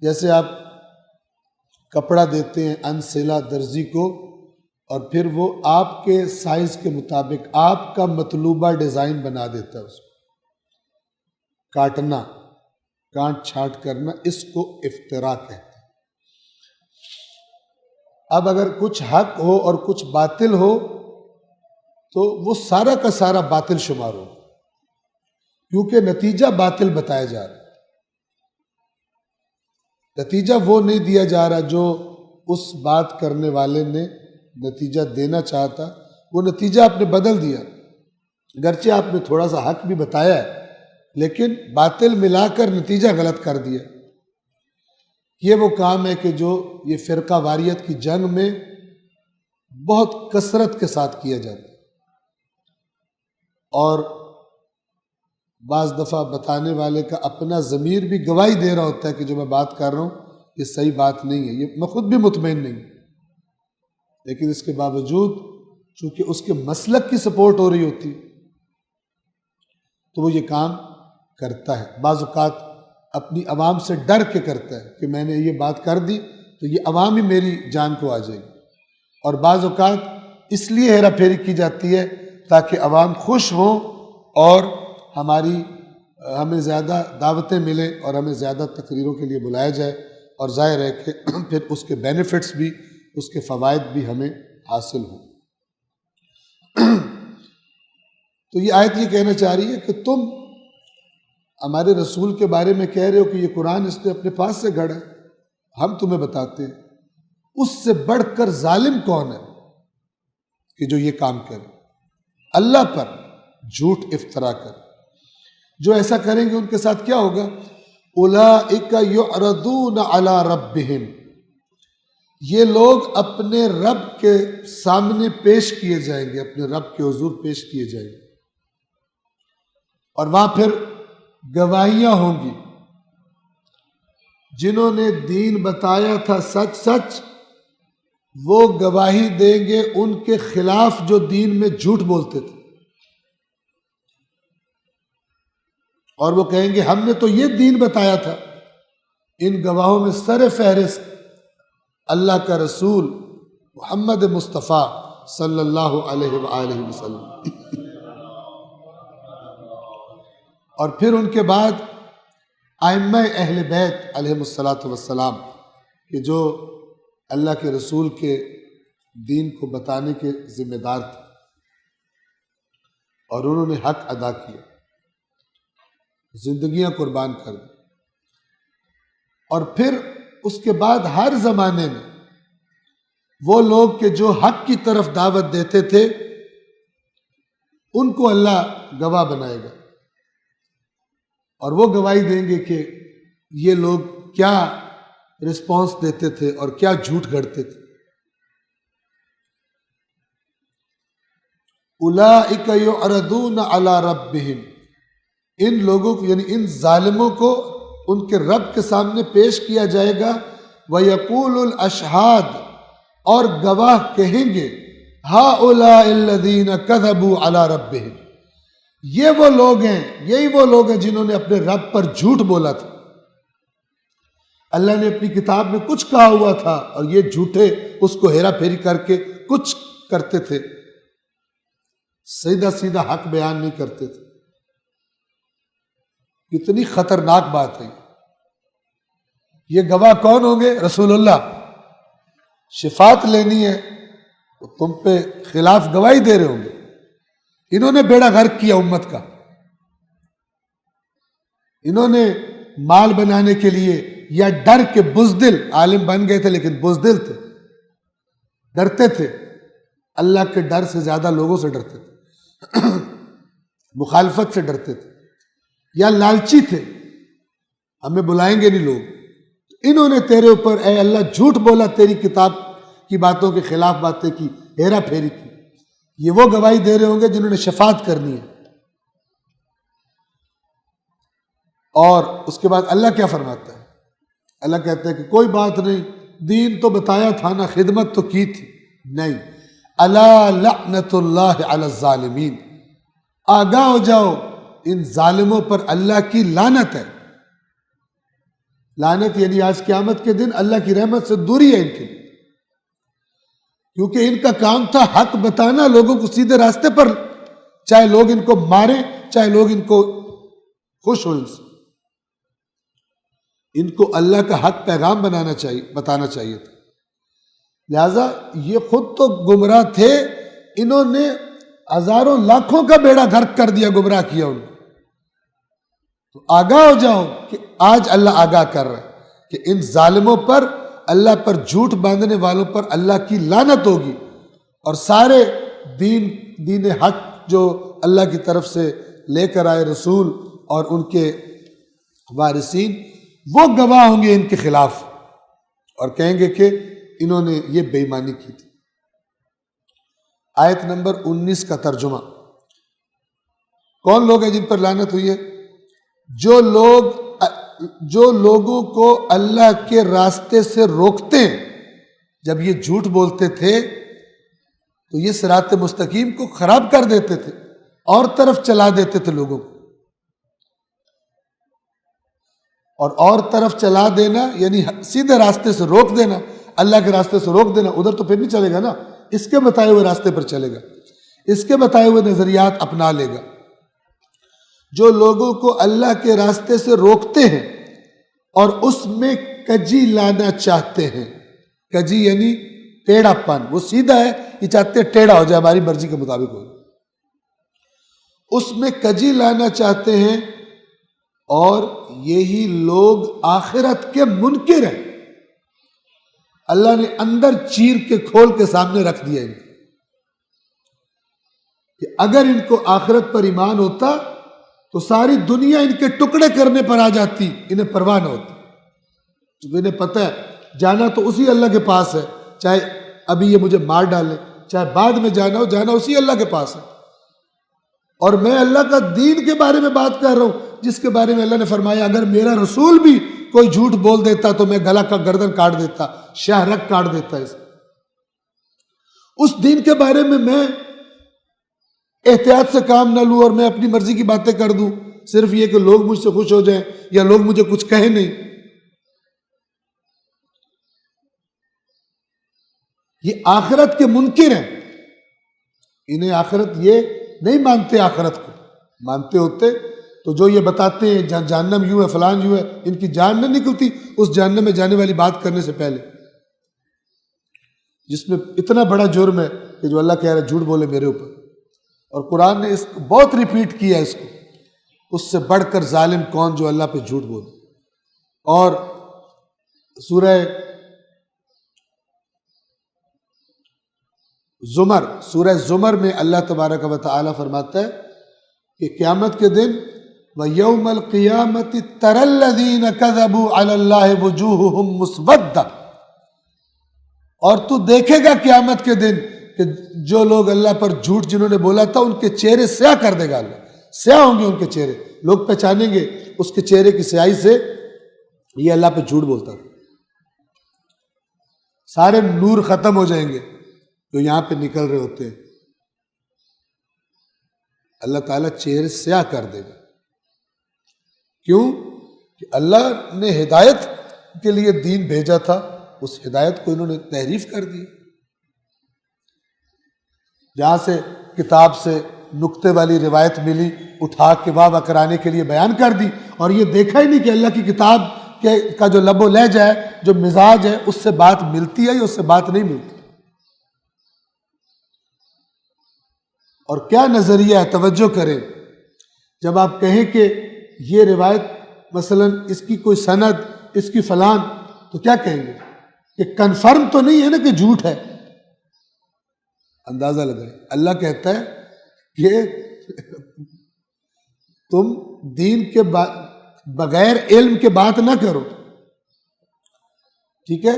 Speaker 2: جیسے آپ کپڑا دیتے ہیں انسلا درزی کو، اور پھر وہ آپ کے سائز کے مطابق آپ کا مطلوبہ ڈیزائن بنا دیتا ہے، اس کو کاٹنا، کاٹ چھانٹ کرنا، اس کو افطرا کہتے ہیں۔ اب اگر کچھ حق ہو اور کچھ باطل ہو تو وہ سارا کا سارا باطل شمار ہو، کیونکہ نتیجہ باطل بتایا جا رہا ہے، نتیجہ وہ نہیں دیا جا رہا جو اس بات کرنے والے نے نتیجہ دینا چاہتا، وہ نتیجہ آپ نے بدل دیا۔ اگرچہ آپ نے تھوڑا سا حق بھی بتایا ہے لیکن باطل ملا کر نتیجہ غلط کر دیا۔ یہ وہ کام ہے کہ جو یہ فرقہ واریت کی جنگ میں بہت کثرت کے ساتھ کیا جاتا ہے، اور بعض دفعہ بتانے والے کا اپنا ضمیر بھی گواہی دے رہا ہوتا ہے کہ جو میں بات کر رہا ہوں یہ صحیح بات نہیں ہے، یہ میں خود بھی مطمئن نہیں، لیکن اس کے باوجود چونکہ اس کے مسلک کی سپورٹ ہو رہی ہوتی تو وہ یہ کام کرتا ہے۔ بعض اوقات اپنی عوام سے ڈر کے کرتا ہے کہ میں نے یہ بات کر دی تو یہ عوام ہی میری جان کو آ جائے گی، اور بعض اوقات اس لیے ہیرا پھیری کی جاتی ہے تاکہ عوام خوش ہوں اور ہمیں زیادہ دعوتیں ملیں اور ہمیں زیادہ تقریروں کے لیے بلایا جائے، اور ظاہر ہے کہ پھر اس کے بینیفٹس بھی، اس کے فوائد بھی ہمیں حاصل ہوں۔ تو یہ آیت یہ کہنا چاہ رہی ہے کہ تم ہمارے رسول کے بارے میں کہہ رہے ہو کہ یہ قرآن اس نے اپنے پاس سے گھڑا ہے، ہم تمہیں بتاتے ہیں اس سے بڑھ کر ظالم کون ہے کہ جو یہ کام کرے، اللہ پر جھوٹ افطرا کر۔ جو ایسا کریں گے ان کے ساتھ کیا ہوگا؟ اولئک یعرضون علی ربہم، یہ لوگ اپنے رب کے سامنے پیش کیے جائیں گے، اپنے رب کے حضور پیش کیے جائیں گے، اور وہاں پھر گواہیاں ہوں گی۔ جنہوں نے دین بتایا تھا سچ سچ، وہ گواہی دیں گے ان کے خلاف جو دین میں جھوٹ بولتے تھے، اور وہ کہیں گے ہم نے تو یہ دین بتایا تھا۔ ان گواہوں میں سر فہرست اللہ کا رسول محمد مصطفیٰ صلی اللہ علیہ وآلہ وسلم، اور پھر ان کے بعد ائمہ اہل بیت علیہم الصلاۃ والسلام کہ جو اللہ کے رسول کے دین کو بتانے کے ذمہ دار تھے، اور انہوں نے حق ادا کیا، زندگیاں قربان کر دی۔ اور پھر اس کے بعد ہر زمانے میں وہ لوگ کہ جو حق کی طرف دعوت دیتے تھے ان کو اللہ گواہ بنائے گا، اور وہ گواہی دیں گے کہ یہ لوگ کیا رسپانس دیتے تھے اور کیا جھوٹ گھڑتے تھے۔ اولئک یعرضون علی ربہم، ان لوگوں کو یعنی ان ظالموں کو ان کے رب کے سامنے پیش کیا جائے گا۔ وَيَقُولُ الْأَشْهَادُ، اور گواہ کہیں گے هَؤُلَاءِ الَّذِينَ كَذَبُوا عَلَى رَبِّهِمْ، یہ وہ لوگ ہیں، یہی وہ لوگ ہیں جنہوں نے اپنے رب پر جھوٹ بولا تھا۔ اللہ نے اپنی کتاب میں کچھ کہا ہوا تھا اور یہ جھوٹے اس کو ہیرا پھیری کر کے کچھ کرتے تھے، سیدھا سیدھا حق بیان نہیں کرتے تھے۔ کتنی خطرناک بات ہے یہ گواہ کون ہوں گے؟ رسول اللہ۔ شفاعت لینی ہے تو تم پہ خلاف گواہی دے رہے ہوں گے۔ انہوں نے بیڑا غرق کیا امت کا، انہوں نے مال بنانے کے لیے یا ڈر کے بزدل، عالم بن گئے تھے لیکن بزدل تھے، ڈرتے تھے، اللہ کے ڈر سے زیادہ لوگوں سے ڈرتے تھے، مخالفت سے ڈرتے تھے، یا لالچی تھے، ہمیں بلائیں گے نہیں لوگ۔ انہوں نے تیرے اوپر اے اللہ جھوٹ بولا، تیری کتاب کی باتوں کے خلاف باتیں کی، ہیرا پھیری کی۔ یہ وہ گواہی دے رہے ہوں گے جنہوں نے شفاعت کرنی ہے۔ اور اس کے بعد اللہ کیا فرماتا ہے؟ اللہ کہتا ہے کہ کوئی بات نہیں، دین تو بتایا تھا نا، خدمت تو کی تھی، نہیں۔ الا لعنت اللہ علی الظالمین، آگاہ ہو جاؤ، ان ظالموں پر اللہ کی لعنت ہے۔ لعنت یعنی آج قیامت کے دن اللہ کی رحمت سے دوری ہے ان کے لیے، کیونکہ ان کا کام تھا حق بتانا، لوگوں کو سیدھے راستے پر، چاہے لوگ ان کو ماریں، چاہے لوگ ان کو خوش ہو، ان کو اللہ کا حق پیغام بتانا چاہیے تھا۔ لہذا یہ خود تو گمراہ تھے، انہوں نے ہزاروں لاکھوں کا بیڑا غرق کر دیا، گمراہ کیا ان کو۔ تو آگاہ ہو جاؤ کہ آج اللہ آگاہ کر رہا ہے کہ ان ظالموں پر، اللہ پر جھوٹ باندھنے والوں پر اللہ کی لعنت ہوگی، اور سارے دین حق جو اللہ کی طرف سے لے کر آئے رسول اور ان کے وارثین، وہ گواہ ہوں گے ان کے خلاف، اور کہیں گے کہ انہوں نے یہ بے ایمانی کی تھی۔ آیت نمبر 19 کا ترجمہ، کون لوگ ہیں جن پر لعنت ہوئی ہے؟ جو لوگوں کو اللہ کے راستے سے روکتے ہیں۔ جب یہ جھوٹ بولتے تھے تو یہ صراط مستقیم کو خراب کر دیتے تھے، اور طرف چلا دیتے تھے لوگوں کو، اور طرف چلا دینا یعنی سیدھے راستے سے روک دینا، اللہ کے راستے سے روک دینا، ادھر تو پھر نہیں چلے گا نا، اس کے بتائے ہوئے راستے پر چلے گا، اس کے بتائے ہوئے نظریات اپنا لے گا۔ جو لوگوں کو اللہ کے راستے سے روکتے ہیں اور اس میں کجی لانا چاہتے ہیں، کجی یعنی ٹیڑھا پن، وہ سیدھا ہے، یہ چاہتے ہیں ٹیڑھا ہو جائے، ہماری مرضی کے مطابق ہو، اس میں کجی لانا چاہتے ہیں، اور یہی لوگ آخرت کے منکر ہیں۔ اللہ نے اندر چیر کے کھول کے سامنے رکھ دیا ان کو، کہ اگر ان کو آخرت پر ایمان ہوتا تو ساری دنیا ان کے ٹکڑے کرنے پر آ جاتی، انہیں پرواہ نہ ہوتی، کیونکہ انہیں پتہ ہے جانا تو اسی اللہ کے پاس ہے، چاہے ابھی یہ مجھے مار ڈالے، چاہے بعد میں جانا ہو، جانا اسی اللہ کے پاس ہے۔ اور میں اللہ کا دین کے بارے میں بات کر رہا ہوں، جس کے بارے میں اللہ نے فرمایا اگر میرا رسول بھی کوئی جھوٹ بول دیتا تو میں گلا کا گردن کاٹ دیتا، شہرک کاٹ دیتا اسے۔ اس دین کے بارے میں احتیاط سے کام نہ لوں اور میں اپنی مرضی کی باتیں کر دوں، صرف یہ کہ لوگ مجھ سے خوش ہو جائیں یا لوگ مجھے کچھ کہیں نہیں۔ یہ آخرت کے منکر ہیں، انہیں آخرت یہ نہیں مانتے، آخرت کو مانتے ہوتے تو جو یہ بتاتے ہیں جہنم یوں ہے، فلان یوں ہے، ان کی جان نہ نکلتی اس جہنم میں جانے والی بات کرنے سے پہلے، جس میں اتنا بڑا جرم ہے کہ جو اللہ کہہ رہا ہے جھوٹ بولے میرے اوپر۔ اور قرآن نے اس کو بہت ریپیٹ کیا اس کو، اس سے بڑھ کر ظالم کون جو اللہ پہ جھوٹ بولے۔ اور سورہ زمر میں اللہ تبارک و تعالی فرماتا ہے کہ قیامت کے دن وَيَوْمَ الْقِيَامَةِ تَرَى الَّذِينَ كَذَبُوا عَلَى اللَّهِ وُجُوهُهُمْ مُسْوَدَّةٌ، اور تو دیکھے گا قیامت کے دن کہ جو لوگ اللہ پر جھوٹ جنہوں نے بولا تھا ان کے چہرے سیاہ کر دے گا اللہ، سیاہ ہوں گے ان کے چہرے، لوگ پہچانیں گے اس کے چہرے کی سیاہی سے یہ اللہ پہ جھوٹ بولتا تھا۔ سارے نور ختم ہو جائیں گے جو یہاں پہ نکل رہے ہوتے ہیں، اللہ تعالیٰ چہرے سیاہ کر دے گا۔ کیوں؟ کہ اللہ نے ہدایت کے لیے دین بھیجا تھا، اس ہدایت کو انہوں نے تحریف کر دی، جہاں سے کتاب سے نکتے والی روایت ملی اٹھا کے واہ واہ کرانے کے لیے بیان کر دی، اور یہ دیکھا ہی نہیں کہ اللہ کی کتاب کا جو لب و لہجہ ہے، جو مزاج ہے، اس سے بات ملتی ہے یا اس سے بات نہیں ملتی۔ اور کیا نظریہ ہے، توجہ کریں، جب آپ کہیں کہ یہ روایت مثلا اس کی کوئی سند، اس کی فلان، تو کیا کہیں گے کہ کنفرم تو نہیں ہے نا کہ جھوٹ ہے، اندازہ لگائیں. اللہ کہتا ہے کہ تم دین کے بغیر علم کے بات نہ کرو. ٹھیک ہے.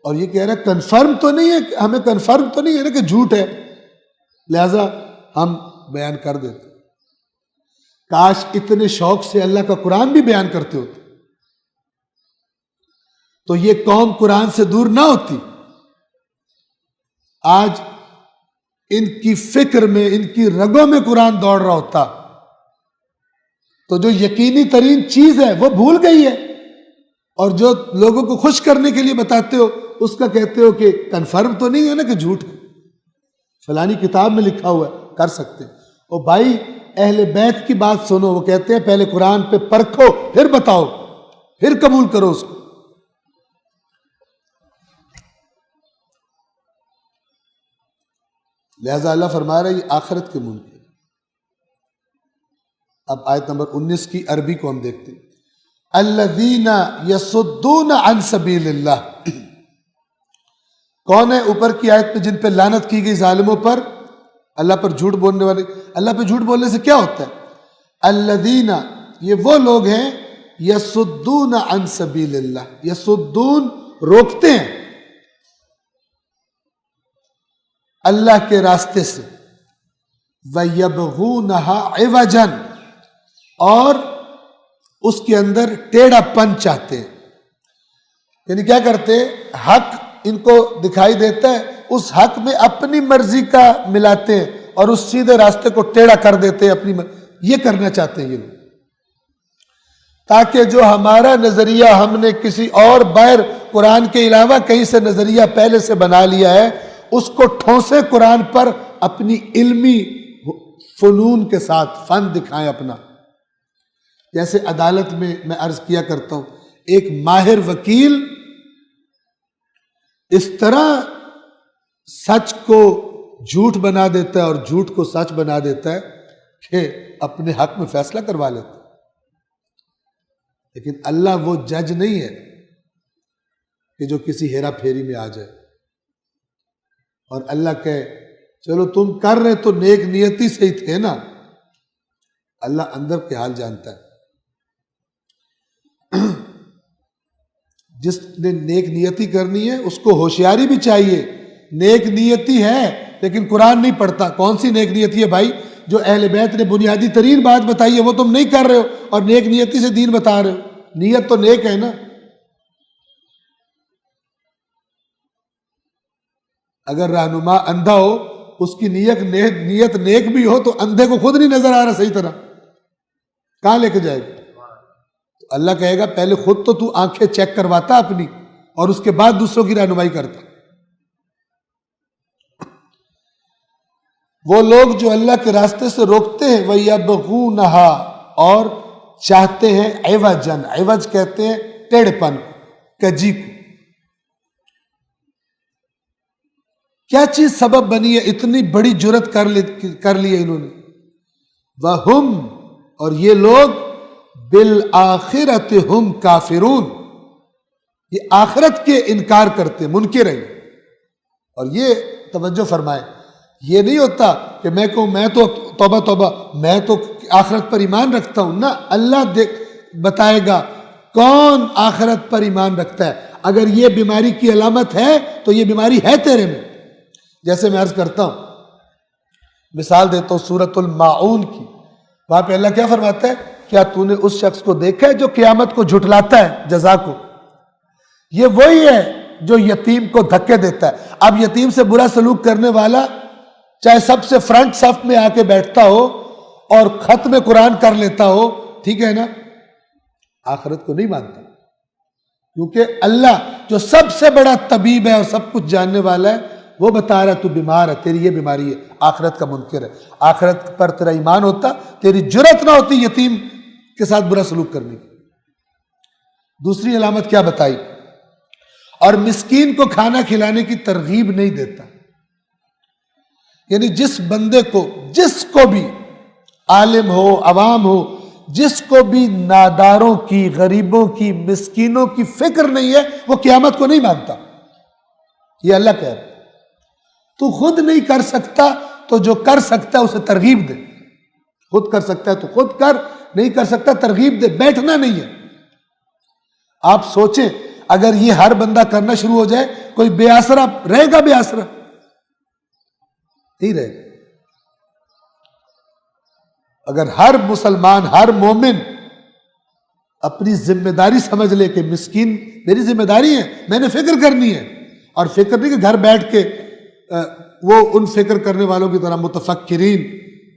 Speaker 2: اور یہ کہہ رہا ہے کنفرم تو نہیں ہے, ہمیں کنفرم تو نہیں ہے نا کہ جھوٹ ہے, لہذا ہم بیان کر دیتے. کاش اتنے شوق سے اللہ کا قرآن بھی بیان کرتے ہوتے تو یہ قوم قرآن سے دور نہ ہوتی. آج ان کی فکر میں, ان کی رگوں میں قرآن دوڑ رہا ہوتا تو جو یقینی ترین چیز ہے وہ بھول گئی ہے, اور جو لوگوں کو خوش کرنے کے لیے بتاتے ہو اس کا کہتے ہو کہ کنفرم تو نہیں ہے نا کہ جھوٹ ہے, فلانی کتاب میں لکھا ہوا ہے, کر سکتے. اور بھائی اہل بیت کی بات سنو, وہ کہتے ہیں پہلے قرآن پہ پرکھو پھر بتاؤ, پھر قبول کرو اس کو. لہذا اللہ فرما رہا ہے یہ آخرت کے منکر. اب آیت نمبر 19 کی عربی کو ہم دیکھتے ہیں. الذین یصدون عن سبیل اللہ. کون ہے اوپر کی آیت میں جن پہ لعنت کی گئی ظالموں پر؟ اللہ پر جھوٹ بولنے والے. اللہ پہ جھوٹ بولنے سے کیا ہوتا ہے؟ الذین, یہ وہ لوگ ہیں یصدون عن سبیل اللہ. یصدون روکتے ہیں اللہ کے راستے سے. وَيَبْغُونَهَا عِوَجًا, اور اس کے اندر ٹیڑھا پن چاہتے ہیں. یعنی کیا کرتے ہیں؟ حق ان کو دکھائی دیتا ہے, اس حق میں اپنی مرضی کا ملاتے ہیں اور اس سیدھے راستے کو ٹیڑھا کر دیتے ہیں اپنی یہ کرنا چاہتے ہیں یہ لوگ, تاکہ جو ہمارا نظریہ ہم نے کسی اور بغیر قرآن کے علاوہ کہیں سے نظریہ پہلے سے بنا لیا ہے اس کو ٹھونسے قرآن پر, اپنی علمی فنون کے ساتھ فن دکھائیں اپنا. جیسے عدالت میں عرض کیا کرتا ہوں, ایک ماہر وکیل اس طرح سچ کو جھوٹ بنا دیتا ہے اور جھوٹ کو سچ بنا دیتا ہے کہ اپنے حق میں فیصلہ کروا لیتا ہے. لیکن اللہ وہ جج نہیں ہے کہ جو کسی ہیرا پھیری میں آ جائے اور اللہ کہے چلو تم کر رہے تو نیک نیتی سے ہی تھے نا. اللہ اندر کے حال جانتا ہے. جس نے نیک نیتی کرنی ہے اس کو ہوشیاری بھی چاہیے. نیک نیتی ہے لیکن قرآن نہیں پڑھتا. کون سی نیک نیتی ہے بھائی؟ جو اہل بیت نے بنیادی ترین بات بتائی ہے وہ تم نہیں کر رہے ہو اور نیک نیتی سے دین بتا رہے ہو. نیت تو نیک ہے نا. اگر رہنما اندھا ہو, اس کی نیت نیک بھی ہو تو اندھے کو خود نہیں نظر آ رہا صحیح طرح, کہاں لے کے جائے گا؟ تو اللہ کہے گا پہلے خود تو آنکھیں چیک کرواتا اپنی اور اس کے بعد دوسروں کی رہنمائی کرتا. وہ لوگ جو اللہ کے راستے سے روکتے ہیں وَيَبْغُونَهَا, اور چاہتے ہیں عوجاً. عوج کہتے ہیں ٹیڑھ پن, کجی کو. کیا چیز سبب بنی ہے اتنی بڑی جرت کر لی ہے انہوں نے؟ وَهُمْ, اور یہ لوگ بِالْآخِرَةِ هُمْ کافرون, یہ آخرت کے انکار کرتے, منکر ہیں. اور یہ توجہ فرمائے, یہ نہیں ہوتا کہ میں کہوں میں تو توبہ توبہ میں تو آخرت پر ایمان رکھتا ہوں. نہ, اللہ بتائے گا کون آخرت پر ایمان رکھتا ہے. اگر یہ بیماری کی علامت ہے تو یہ بیماری ہے تیرے میں. جیسے میں عرض کرتا ہوں, مثال دیتا ہوں سورۃ الماعون کی. وہاں پہ اللہ کیا فرماتا ہے؟ کیا تو نے اس شخص کو دیکھا ہے جو قیامت کو جھٹلاتا ہے, جزا کو؟ یہ وہی ہے جو یتیم کو دھکے دیتا ہے. اب یتیم سے برا سلوک کرنے والا چاہے سب سے فرنٹ صف میں آ کے بیٹھتا ہو اور ختم قرآن کر لیتا ہو, ٹھیک ہے نا, آخرت کو نہیں مانتا. کیونکہ اللہ جو سب سے بڑا طبیب ہے اور سب کچھ جاننے والا ہے وہ بتا رہا ہے تو بیمار ہے, تیری یہ بیماری ہے, آخرت کا منکر ہے. آخرت پر تیرا ایمان ہوتا, تیری جرت نہ ہوتی یتیم کے ساتھ برا سلوک کرنے کی. دوسری علامت کیا بتائی؟ اور مسکین کو کھانا کھلانے کی ترغیب نہیں دیتا. یعنی جس بندے کو, جس کو بھی, عالم ہو عوام ہو, جس کو بھی ناداروں کی, غریبوں کی, مسکینوں کی فکر نہیں ہے وہ قیامت کو نہیں مانتا. یہ اللہ کہہ رہا ہے. تو خود نہیں کر سکتا تو جو کر سکتا ہے اسے ترغیب دے. خود کر سکتا ہے تو خود کر, نہیں کر سکتا ترغیب دے. بیٹھنا نہیں ہے. آپ سوچیں اگر یہ ہر بندہ کرنا شروع ہو جائے, کوئی بے آسرا رہے گا؟ بے آسرا نہیں رہے گا. اگر ہر مسلمان, ہر مومن اپنی ذمہ داری سمجھ لے کہ مسکین میری ذمہ داری ہے, میں نے فکر کرنی ہے, اور فکر نہیں کہ گھر بیٹھ کے وہ ان فکر کرنے والوں کی طرح متفکرین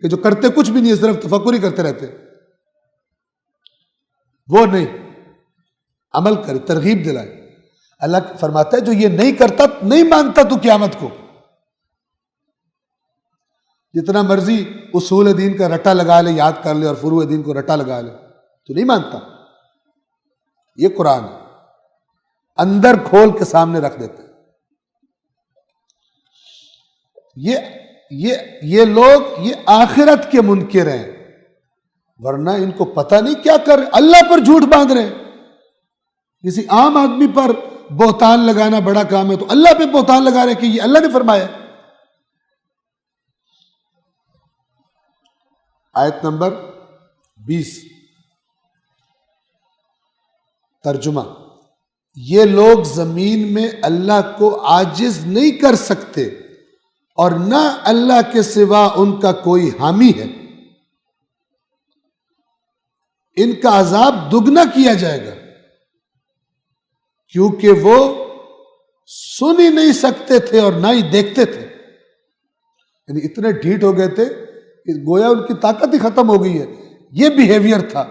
Speaker 2: کہ جو کرتے کچھ بھی نہیں ہے, صرف تفکر ہی کرتے رہتے, وہ نہیں. عمل کرے, ترغیب دلائے. اللہ فرماتا ہے جو یہ نہیں کرتا, نہیں مانتا تو قیامت کو جتنا مرضی اصول دین کا رٹا لگا لے, یاد کر لے, اور فروع دین کو رٹا لگا لے, تو نہیں مانتا. یہ قرآن ہے, اندر کھول کے سامنے رکھ دیتے. یہ لوگ یہ آخرت کے منکر ہیں, ورنہ ان کو پتہ نہیں کیا کر رہے. اللہ پر جھوٹ باندھ رہے. کسی عام آدمی پر بہتان لگانا بڑا کام ہے, تو اللہ پہ بہتان لگا رہے کہ یہ اللہ نے فرمایا. آیت نمبر 20 ترجمہ. یہ لوگ زمین میں اللہ کو عاجز نہیں کر سکتے اور نہ اللہ کے سوا ان کا کوئی حامی ہے. ان کا عذاب دگنا کیا جائے گا کیونکہ وہ سن ہی نہیں سکتے تھے اور نہ ہی دیکھتے تھے. یعنی اتنے ڈھیٹ ہو گئے تھے کہ گویا ان کی طاقت ہی ختم ہو گئی ہے. یہ بیہیویئر تھا.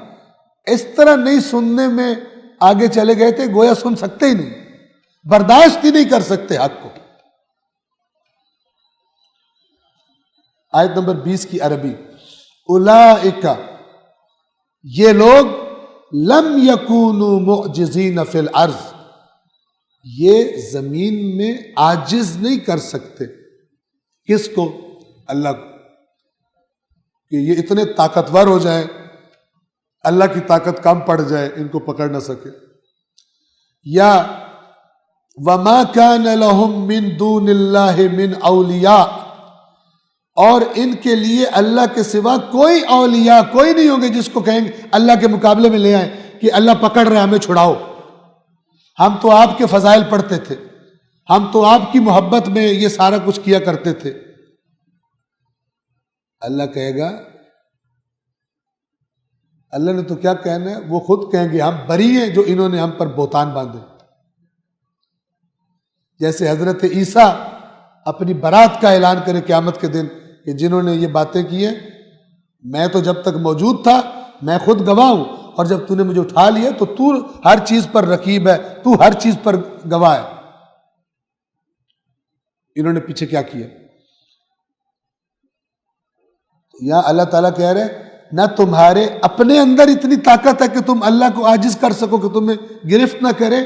Speaker 2: اس طرح نہیں سننے میں آگے چلے گئے تھے, گویا سن سکتے ہی نہیں, برداشت ہی نہیں کر سکتے حق کو. آیت نمبر 20 کی عربی. اولئک, یہ لوگ, لم یکونوا معجزین فی الارض, یہ زمین میں عاجز نہیں کر سکتے. کس کو؟ اللہ کو. کہ یہ اتنے طاقتور ہو جائیں, اللہ کی طاقت کم پڑ جائے, ان کو پکڑ نہ سکے. یا وما کان لہم من دون اللہ من اولیاء, اور ان کے لیے اللہ کے سوا کوئی اولیاء کوئی نہیں ہوں گے جس کو کہیں گے اللہ کے مقابلے میں لے آئیں کہ اللہ پکڑ رہے ہمیں چھڑاؤ, ہم تو آپ کے فضائل پڑھتے تھے, ہم تو آپ کی محبت میں یہ سارا کچھ کیا کرتے تھے. اللہ کہے گا, اللہ نے تو کیا کہنا ہے, وہ خود کہیں گے ہم بری ہیں جو انہوں نے ہم پر بہتان باندھے. جیسے حضرت عیسیٰ اپنی برات کا اعلان کرے قیامت کے دن کہ جنہوں نے یہ باتیں کی ہیں, میں تو جب تک موجود تھا میں خود گواہ ہوں, اور جب تو نے مجھے اٹھا لیا تو تو ہر چیز پر رقیب ہے, تو ہر چیز پر گواہ ہے. انہوں نے پیچھے کیا کیا؟ یہاں اللہ تعالیٰ کہہ رہے نہ تمہارے اپنے اندر اتنی طاقت ہے کہ تم اللہ کو عاجز کر سکو کہ تمہیں گرفت نہ کرے,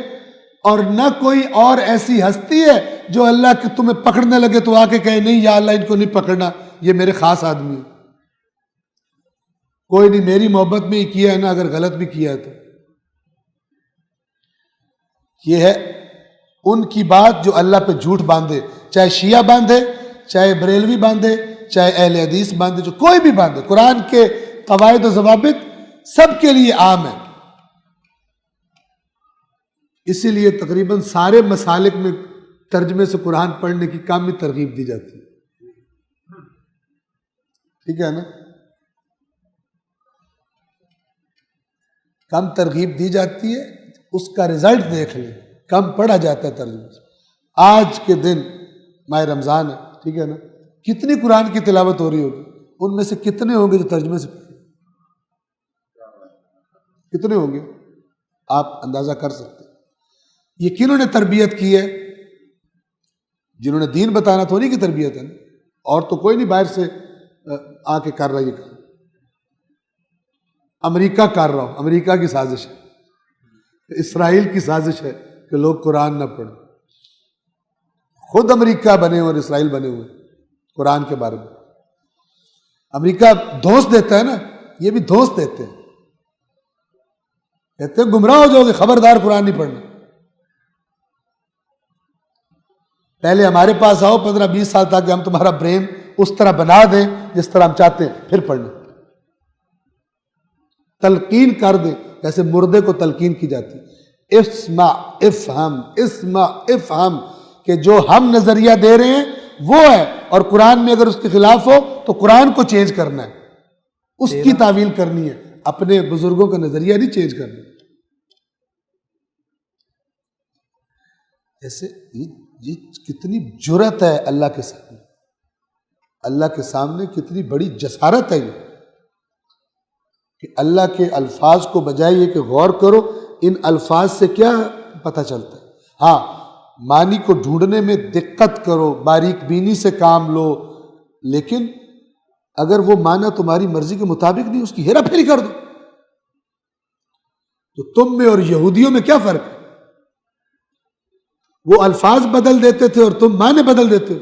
Speaker 2: اور نہ کوئی اور ایسی ہستی ہے جو اللہ کے تمہیں پکڑنے لگے تو آ کے کہے نہیں یا اللہ ان کو نہیں پکڑنا, یہ میرے خاص آدمی ہے. کوئی نہیں, میری محبت میں ہی کیا ہے نا, اگر غلط بھی کیا ہے تو. یہ ہے ان کی بات جو اللہ پہ جھوٹ باندھے, چاہے شیعہ باندھے, چاہے بریلوی باندھے, چاہے اہل حدیث باندھے, جو کوئی بھی باندھے. قرآن کے قواعد و ضوابط سب کے لیے عام ہے. اسی لیے تقریباً سارے مسالک میں ترجمے سے قرآن پڑھنے کی کام میں ترغیب دی جاتی ہے. ٹھیک ہے نا, کم ترغیب دی جاتی ہے, اس کا رزلٹ دیکھ لیں, کم پڑھا جاتا ہے ترجمے سے. آج کے دن ماہ رمضان ہے, ٹھیک ہے نا, کتنی قرآن کی تلاوت ہو رہی ہوگی, ان میں سے کتنے ہوں گے جو ترجمے سے پڑھیں؟ کتنے ہوں گے آپ اندازہ کر سکتے ہیں. یہ کنہوں نے تربیت کی ہے؟ جنہوں نے دین بتانا تو انہیں کی تربیت ہے نا, اور تو کوئی نہیں باہر سے آ کے کر رہا یہ کام. امریکہ کر رہا ہو, امریکہ کی سازش ہے, اسرائیل کی سازش ہے کہ لوگ قرآن نہ پڑھیں. خود امریکہ بنے ہوئے اور اسرائیل بنے ہوئے قرآن کے بارے میں. امریکہ دھوس دیتا ہے نا, یہ بھی دھوس دیتے ہیں, کہتے ہیں گمراہ ہو جاؤ گے, خبردار قرآن نہیں پڑھنا. پہلے ہمارے پاس آؤ 15-20 سال تک ہم تمہارا برین اس طرح بنا دیں جس طرح ہم چاہتے ہیں، پھر پڑھ لیں، تلقین کر دیں جیسے مردے کو تلقین کی جاتی ہے۔ اسمع افہم، اسمع افہم، کہ جو ہم نظریہ دے رہے ہیں وہ ہے، اور قرآن میں اگر اس کے خلاف ہو تو قرآن کو چینج کرنا ہے، اس کی تعویل کرنی ہے، اپنے بزرگوں کا نظریہ نہیں چینج کرنا۔ ایسے یہ کتنی جرأت ہے اللہ کے سامنے، اللہ کے سامنے کتنی بڑی جسارت ہے یہ، کہ اللہ کے الفاظ کو بجائے یہ کہ غور کرو ان الفاظ سے کیا پتہ چلتا ہے۔ ہاں، معنی کو ڈھونڈنے میں دقت کرو، باریک بینی سے کام لو، لیکن اگر وہ معنی تمہاری مرضی کے مطابق نہیں، اس کی ہیرا پھیری کر دو۔ تو تم میں اور یہودیوں میں کیا فرق ہے؟ وہ الفاظ بدل دیتے تھے اور تم معنی بدل دیتے ہو۔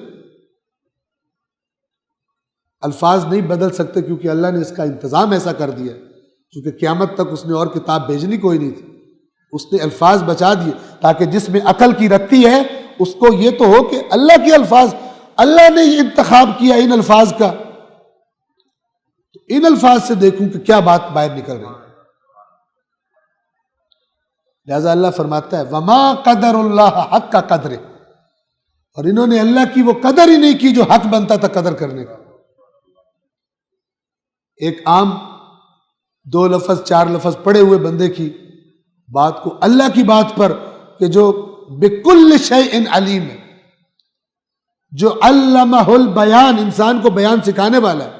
Speaker 2: الفاظ نہیں بدل سکتے کیونکہ اللہ نے اس کا انتظام ایسا کر دیا، کیونکہ قیامت تک اس نے اور کتاب بھیجنی کوئی نہیں تھی، اس نے الفاظ بچا دیے تاکہ جس میں عقل کی رتی ہے اس کو یہ تو ہو کہ اللہ کے الفاظ، اللہ نے یہ انتخاب کیا ان الفاظ کا، تو ان الفاظ سے دیکھوں کہ کیا بات باہر نکل رہی ہے۔ لہذا اللہ فرماتا ہے وما قدر اللہ حق کا قدر، اور انہوں نے اللہ کی وہ قدر ہی نہیں کی جو حق بنتا تھا قدر کرنے کا۔ ایک عام 2 لفظ 4 لفظ پڑھے ہوئے بندے کی بات کو اللہ کی بات پر، کہ جو بکل شیء علیم ہے، جو علمہ البیان، انسان کو بیان سکھانے والا ہے،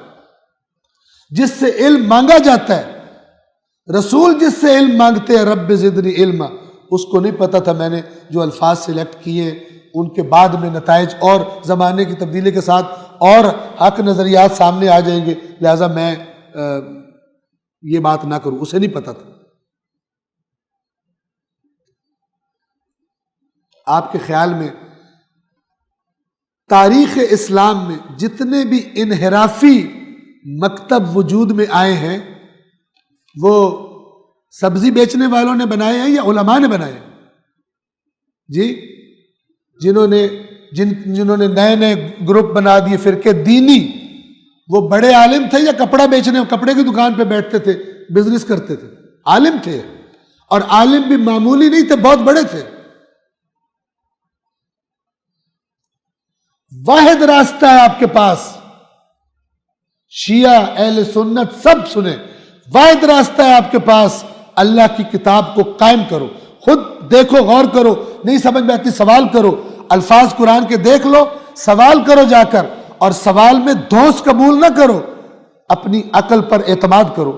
Speaker 2: جس سے علم مانگا جاتا ہے، رسول جس سے علم مانگتے ہیں رب زدنی علما، اس کو نہیں پتا تھا میں نے جو الفاظ سلیکٹ کیے ان کے بعد میں نتائج اور زمانے کی تبدیلی کے ساتھ اور حق نظریات سامنے آ جائیں گے، لہذا میں یہ بات نہ کروں، اسے نہیں پتا تھا۔ آپ کے خیال میں تاریخ اسلام میں جتنے بھی انحرافی مکتب وجود میں آئے ہیں وہ سبزی بیچنے والوں نے بنائے ہیں یا علماء نے بنائے ہیں؟ جی، جنہوں نے نئے نئے گروپ بنا دیے فرقے دینی، وہ بڑے عالم تھے یا کپڑے کی دکان پہ بیٹھتے تھے، بزنس کرتے تھے؟ عالم تھے، اور عالم بھی معمولی نہیں تھے، بہت بڑے تھے۔ واحد راستہ ہے آپ کے پاس، شیعہ اہل سنت سب سنیں، واحد راستہ ہے آپ کے پاس، اللہ کی کتاب کو قائم کرو، خود دیکھو، غور کرو، نہیں سمجھ میں آتی سوال کرو، الفاظ قرآن کے دیکھ لو، سوال کرو جا کر، اور سوال میں دھوس قبول نہ کرو، اپنی عقل پر اعتماد کرو۔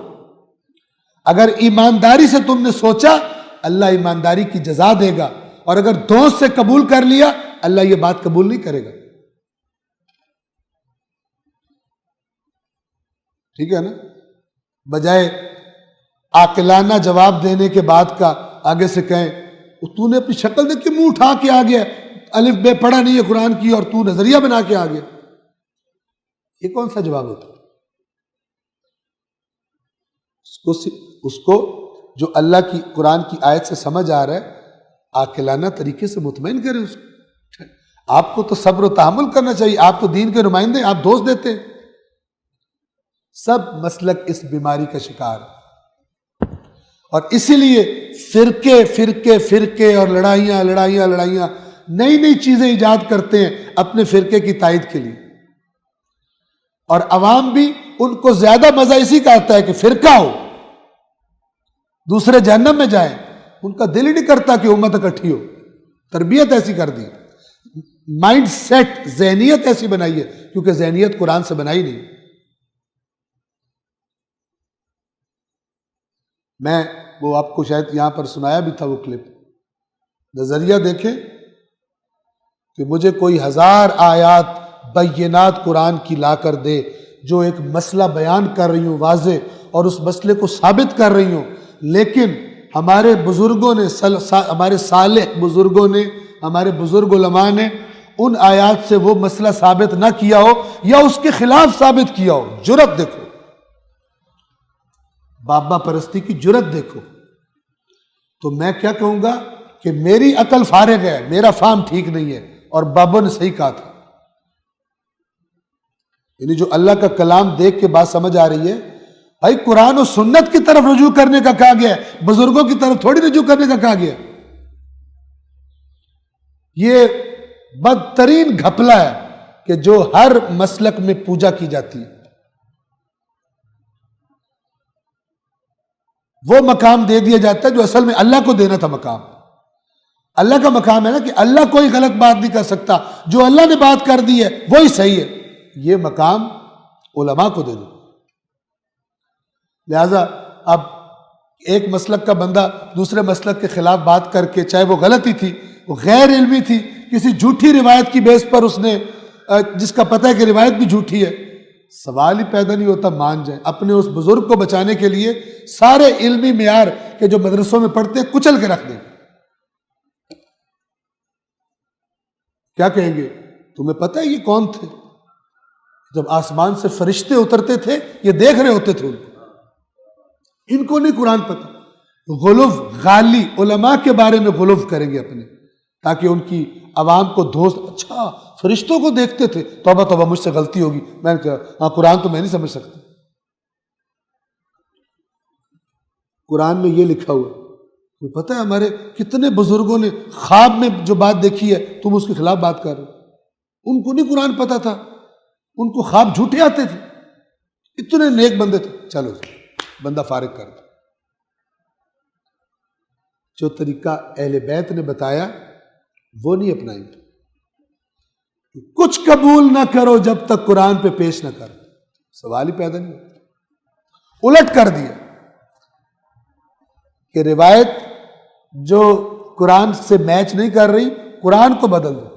Speaker 2: اگر ایمانداری سے تم نے سوچا اللہ ایمانداری کی جزا دے گا، اور اگر دھوس سے قبول کر لیا اللہ یہ بات قبول نہیں کرے گا۔ ٹھیک ہے نا؟ بجائے عاقلانہ جواب دینے کے بعد کا آگے سے کہیں تو نے اپنی شکل دیکھ کے منہ اٹھا کے آ گیا، الف بے پڑھا نہیں ہے قرآن کی اور تو نظریہ بنا کے آ گیا، یہ کون سا جواب ہوتا؟ اس کو جو اللہ کی قرآن کی آیت سے سمجھ آ رہا ہے عاقلانہ طریقے سے مطمئن کریں اس کو۔ آپ کو تو صبر و تحمل کرنا چاہیے، آپ تو دین کے نمائندے، آپ دوست دیتے ہیں۔ سب مسلک اس بیماری کا شکار ہے، اور اسی لیے فرقے اور لڑائیاں نئی نئی چیزیں ایجاد کرتے ہیں اپنے فرقے کی تائید کے لیے، اور عوام بھی ان کو زیادہ مزہ اسی کا آتا ہے کہ فرقہ ہو، دوسرے جہنم میں جائیں، ان کا دل ہی نہیں کرتا کہ امت اکٹھی ہو۔ تربیت ایسی کر دی، مائنڈ سیٹ، ذہنیت ایسی بنائی ہے، کیونکہ ذہنیت قرآن سے بنائی نہیں۔ میں وہ آپ کو شاید یہاں پر سنایا بھی تھا وہ کلپ، نظریہ دیکھیں کہ مجھے کوئی 1000 آیات بینات قرآن کی لا کر دے جو ایک مسئلہ بیان کر رہی ہوں واضح اور اس مسئلے کو ثابت کر رہی ہوں، لیکن ہمارے بزرگوں نے، ہمارے صالح بزرگوں نے، ہمارے بزرگ علماء نے ان آیات سے وہ مسئلہ ثابت نہ کیا ہو یا اس کے خلاف ثابت کیا ہو۔ جرأت دیکھو، بابا پرستی کی جرأت دیکھو۔ تو میں کیا کہوں گا کہ میری عقل فارغ ہے، میرا فہم ٹھیک نہیں ہے، اور بابوں نے صحیح کہا تھا. یعنی جو اللہ کا کلام دیکھ کے بات سمجھ آ رہی ہے، بھائی قرآن و سنت کی طرف رجوع کرنے کا کہا گیا ہے، بزرگوں کی طرف تھوڑی رجوع کرنے کا کہا گیا. یہ بدترین گھپلا ہے کہ جو ہر مسلک میں پوجا کی جاتی ہے. وہ مقام دے دیا جاتا ہے جو اصل میں اللہ کو دینا تھا مقام. اللہ کا مقام ہے نا کہ اللہ کوئی غلط بات نہیں کر سکتا، جو اللہ نے بات کر دی ہے وہی صحیح ہے. یہ مقام علماء کو دے دو. لہذا اب ایک مسلک کا بندہ دوسرے مسلک کے خلاف بات کر کے، چاہے وہ غلطی تھی، وہ غیر علمی تھی، کسی جھوٹی روایت کی بیس پر اس نے، جس کا پتہ ہے کہ روایت بھی جھوٹی ہے، سوال ہی پیدا نہیں ہوتا مان جائے. اپنے اس بزرگ کو بچانے کے لیے سارے علمی معیار کے جو مدرسوں میں پڑھتے ہیں کچل کے رکھ دیں. کیا کہیں گے؟ تمہیں پتہ ہے یہ کون تھے؟ جب آسمان سے فرشتے اترتے تھے یہ دیکھ رہے ہوتے تھے ان کو نہیں قرآن پتہ. غلوف غالی علماء کے بارے میں غلوف کریں گے اپنے، تاکہ ان کی عوام کو دوست، اچھا فرشتوں کو دیکھتے تھے، توبہ توبہ مجھ سے غلطی ہوگی، میں نے کہا ہاں قرآن تو میں نہیں سمجھ سکتا. قرآن میں یہ لکھا ہوا ہے، پتہ ہے ہمارے کتنے بزرگوں نے خواب میں جو بات دیکھی ہے تم اس کے خلاف بات کر رہے ہو. ان کو نہیں قرآن پتہ تھا، ان کو خواب جھوٹے آتے تھے، اتنے نیک بندے تھے. چلو بندہ فارغ کر دو. جو طریقہ اہل بیت نے بتایا وہ نہیں اپنائیں گے. کچھ قبول نہ کرو جب تک قرآن پہ پیش نہ کرو. سوال ہی پیدا نہیں. الٹ کر دیا کہ روایت جو قرآن سے میچ نہیں کر رہی قرآن کو بدل دو.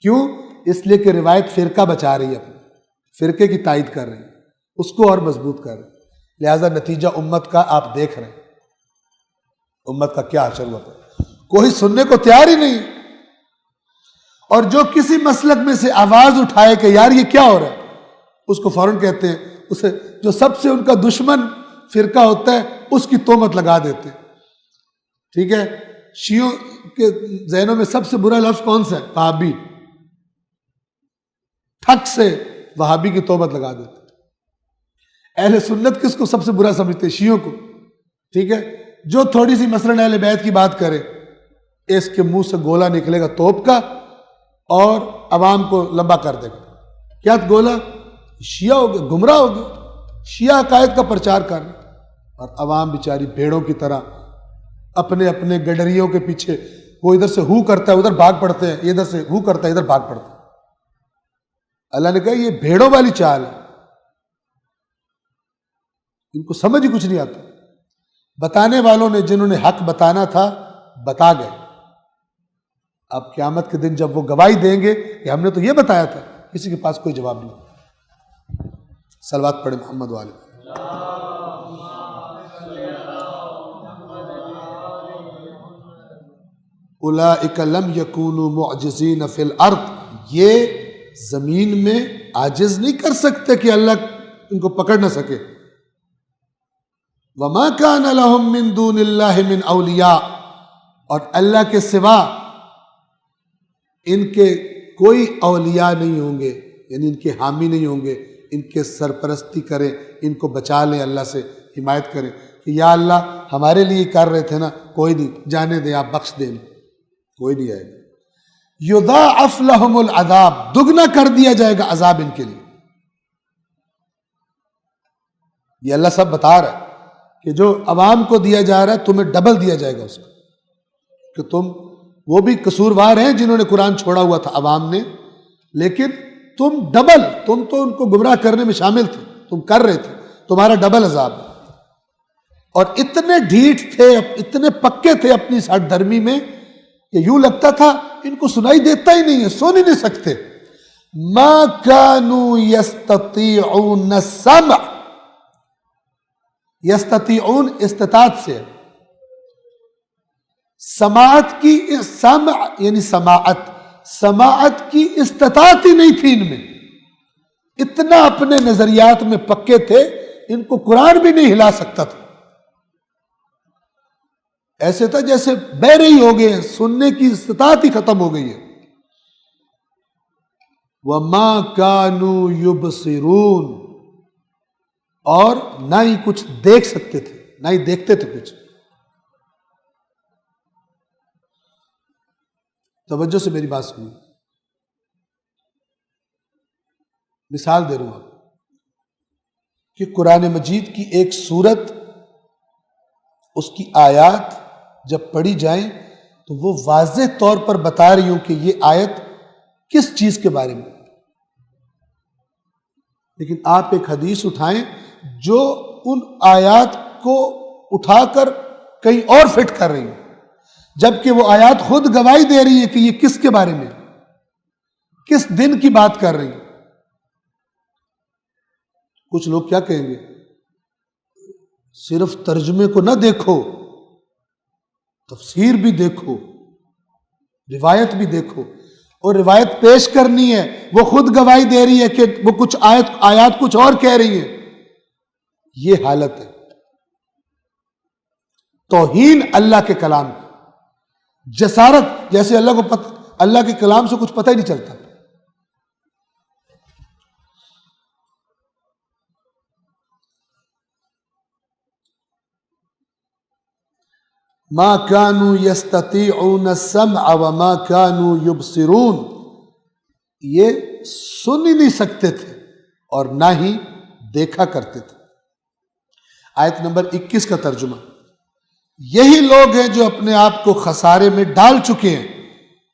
Speaker 2: کیوں؟ اس لیے کہ روایت فرقہ بچا رہی ہے، اپنے فرقے کی تائید کر رہی ہے، اس کو اور مضبوط کر رہی ہے. لہذا نتیجہ امت کا آپ دیکھ رہے ہیں، امت کا کیا حشر ہوا تھا. کوئی سننے کو تیار ہی نہیں. اور جو کسی مسلک میں سے آواز اٹھائے کہ یار یہ کیا ہو رہا ہے، اس کو فوراً کہتے ہیں، اسے جو سب سے ان کا دشمن فرقہ ہوتا ہے اس کی تہمت لگا دیتے. ٹھیک ہے، شیعوں کے ذہنوں میں سب سے برا لفظ کون سا ہے؟ وہابی. ٹھک سے وہابی کی تہمت لگا دیتے. اہل سنت کس کو سب سے برا سمجھتے؟ شیعوں کو. ٹھیک ہے، جو تھوڑی سی مثلاً اہل بیت کی بات کرے اس کے منہ سے گولا نکلے گا توپ کا اور عوام کو لمبا کر دے گا. کیا گولا؟ شیعہ ہو گئے، گمراہ ہو گئے، شیعہ عقائد کا پرچار کر رہے. اور عوام بیچاری بھیڑوں کی طرح اپنے اپنے گڈریوں کے پیچھے، وہ ادھر سے ہو کرتا ہے ادھر بھاگ پڑتے ہیں، ادھر سے ہو کرتا ہے ادھر بھاگ پڑتے ہیں. اللہ نے کہا یہ بھیڑوں والی چال ہے، ان کو سمجھ ہی کچھ نہیں آتا. بتانے والوں نے جنہوں نے حق بتانا تھا بتا گئے. اب قیامت کے دن جب وہ گواہی دیں گے کہ ہم نے تو یہ بتایا تھا، کسی کے پاس کوئی جواب نہیں. صلوات پڑھیں محمد والے. اولئک لم یکونوا معجزین فی الارض، یہ زمین میں عاجز نہیں کر سکتے کہ اللہ ان کو پکڑ نہ سکے. وما کان لهم من دون اللہ من اولیاء، اور اللہ کے سوا ان کے کوئی اولیاء نہیں ہوں گے، یعنی ان کے حامی نہیں ہوں گے، ان کے سرپرستی کریں، ان کو بچا لیں، اللہ سے حمایت کریں کہ یا اللہ ہمارے لیے کر رہے تھے نا، کوئی نہیں، جانے دیں، آپ بخش دیں. کوئی نہیں آئے گا. یضاعف لهم العذاب، دگنا کر دیا جائے گا عذاب ان کے لیے. یہ اللہ سب بتا رہا ہے کہ جو عوام کو دیا جا رہا ہے تمہیں ڈبل دیا جائے گا اس کو، کہ تم وہ بھی قصوروار ہیں جنہوں نے قرآن چھوڑا ہوا تھا عوام نے، لیکن تم ڈبل، تم تو ان کو گمراہ کرنے میں شامل تھے، تم کر رہے تھے، تمہارا ڈبل عذاب. اور اتنے ڈھیٹ تھے، اتنے پکے تھے اپنی اس ہٹ دھرمی میں کہ یوں لگتا تھا ان کو سنائی دیتا ہی نہیں ہے، سن ہی نہیں سکتے. ما كانوا يستطيعون السمع، یستطیعون استطاعت سے، سماعت کی، سمع یعنی سماعت، سماعت کی استطاعت ہی نہیں تھی ان میں. اتنا اپنے نظریات میں پکے تھے، ان کو قرآن بھی نہیں ہلا سکتا تھا. ایسے تھا جیسے بہرے ہی ہو گئے ہیں، سننے کی استطاعت ہی ختم ہو گئی ہے. وَمَا كَانُوا يُبْصِرُونَ، اور نہ ہی کچھ دیکھ سکتے تھے، نہ ہی دیکھتے تھے کچھ. توجہ سے میری بات سنیے، مثال دے رہا ہوں آپ کہ قرآن مجید کی ایک سورت، اس کی آیات جب پڑھی جائیں تو وہ واضح طور پر بتا رہی ہوں کہ یہ آیت کس چیز کے بارے میں. لیکن آپ ایک حدیث اٹھائیں جو ان آیات کو اٹھا کر کہیں اور فٹ کر رہی ہیں، جبکہ وہ آیات خود گواہی دے رہی ہے کہ یہ کس کے بارے میں، کس دن کی بات کر رہی ہیں. کچھ لوگ کیا کہیں گے، صرف ترجمے کو نہ دیکھو، تفسیر بھی دیکھو، روایت بھی دیکھو، اور روایت پیش کرنی ہے وہ خود گواہی دے رہی ہے کہ وہ کچھ آیات کچھ اور کہہ رہی ہیں. یہ حالت ہے توہین اللہ کے کلام کی، جسارت، جیسے اللہ کے کلام سے کچھ پتہ ہی نہیں چلتا. ما كانوا يستطيعون السمع وما كانوا يبصرون، یہ سن ہی نہیں سکتے تھے اور نہ ہی دیکھا کرتے تھے. آیت نمبر 21 کا ترجمہ، یہی لوگ ہیں جو اپنے آپ کو خسارے میں ڈال چکے ہیں،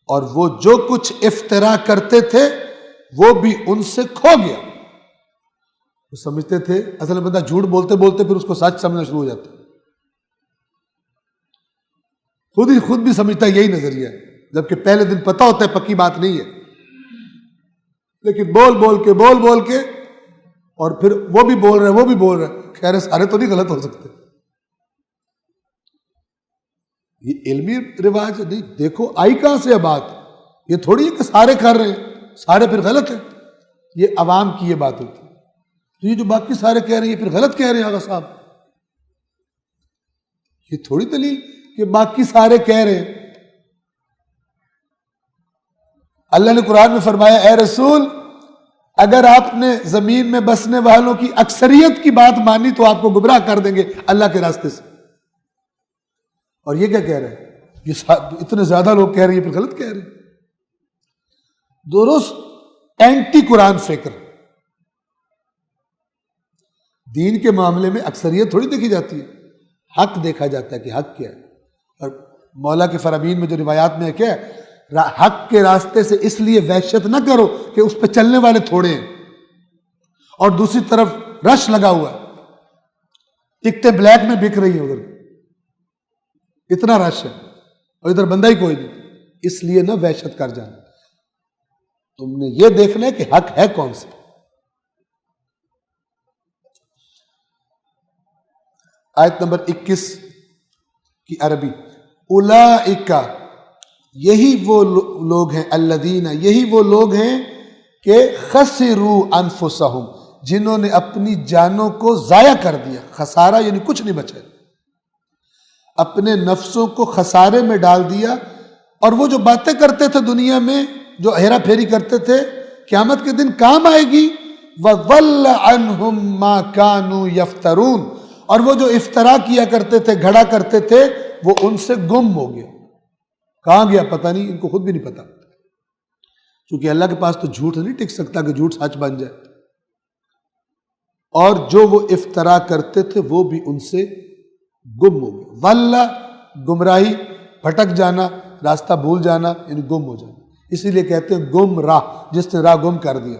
Speaker 2: اور وہ جو کچھ افترا کرتے تھے وہ بھی ان سے کھو گیا. وہ سمجھتے تھے، اصل بندہ جھوٹ بولتے بولتے پھر اس کو سچ سمجھنا شروع ہو جاتا ہے. خود بھی سمجھتا ہے یہی نظریہ ہے، جبکہ پہلے دن پتہ ہوتا ہے پکی بات نہیں ہے، لیکن بول کے اور پھر وہ بھی بول رہے خیر سارے تو نہیں غلط ہو سکتے. یہ علمی رواج نہیں، دیکھو آئی کہاں سے ہے بات، یہ تھوڑی ہے کہ سارے کر رہے ہیں سارے پھر غلط ہے. یہ عوام کی یہ بات ہوتی ہے. تو یہ جو باقی سارے کہہ رہے ہیں یہ پھر غلط کہہ رہے ہیں آغا صاحب، یہ تھوڑی دلیل کہ باقی سارے کہہ رہے ہیں. اللہ نے قرآن میں فرمایا، اے رسول اگر آپ نے زمین میں بسنے والوں کی اکثریت کی بات مانی تو آپ کو گمراہ کر دیں گے اللہ کے راستے سے. اور یہ کیا کہہ رہے ہیں، یہ اتنے زیادہ لوگ کہہ رہے ہیں پھر غلط کہہ رہے ہیں. درست اینٹی قرآن فکر. دین کے معاملے میں اکثریت تھوڑی دیکھی جاتی ہے، حق دیکھا جاتا ہے کہ حق کیا ہے. اور مولا کے فرامین میں جو روایات میں ہے کیا ہے، حق کے راستے سے اس لیے وحشت نہ کرو کہ اس پہ چلنے والے تھوڑے ہیں، اور دوسری طرف رش لگا ہوا ہے، ٹکٹیں بلیک میں بک رہی ہیں، ادھر اتنا رش ہے اور ادھر بندہ ہی کوئی نہیں. اس لیے نہ وحشت کر جانا، تم نے یہ دیکھنا ہے کہ حق ہے کون سا. آیت نمبر 21 کی عربی، اولئک، یہی وہ لوگ ہیں، الذین، یہی وہ لوگ ہیں کہ خسروا انفسہم، جنہوں نے اپنی جانوں کو ضائع کر دیا. خسارہ یعنی کچھ نہیں بچا، اپنے نفسوں کو خسارے میں ڈال دیا. اور وہ جو باتیں کرتے تھے دنیا میں، جو ہیرا پھیری کرتے تھے، قیامت کے دن کام آئے گی. وَضَلَّ عَنْهُمْ مَا كَانُوا يَفْتَرُونَ، اور وہ جو افترا کیا کرتے تھے، گھڑا کرتے تھے، وہ ان سے گم ہو گیا. کہاں گیا پتہ نہیں، ان کو خود بھی نہیں پتا، کیونکہ اللہ کے پاس تو جھوٹ نہیں ٹک سکتا کہ جھوٹ سچ بن جائے. اور جو وہ افترا کرتے تھے وہ بھی ان سے گم ہو گئے. واللہ، گمراہی، بھٹک جانا، راستہ بھول جانا، یعنی گم ہو جانا. اسی لیے کہتے ہیں گم راہ، جس نے راہ گم کر دیا.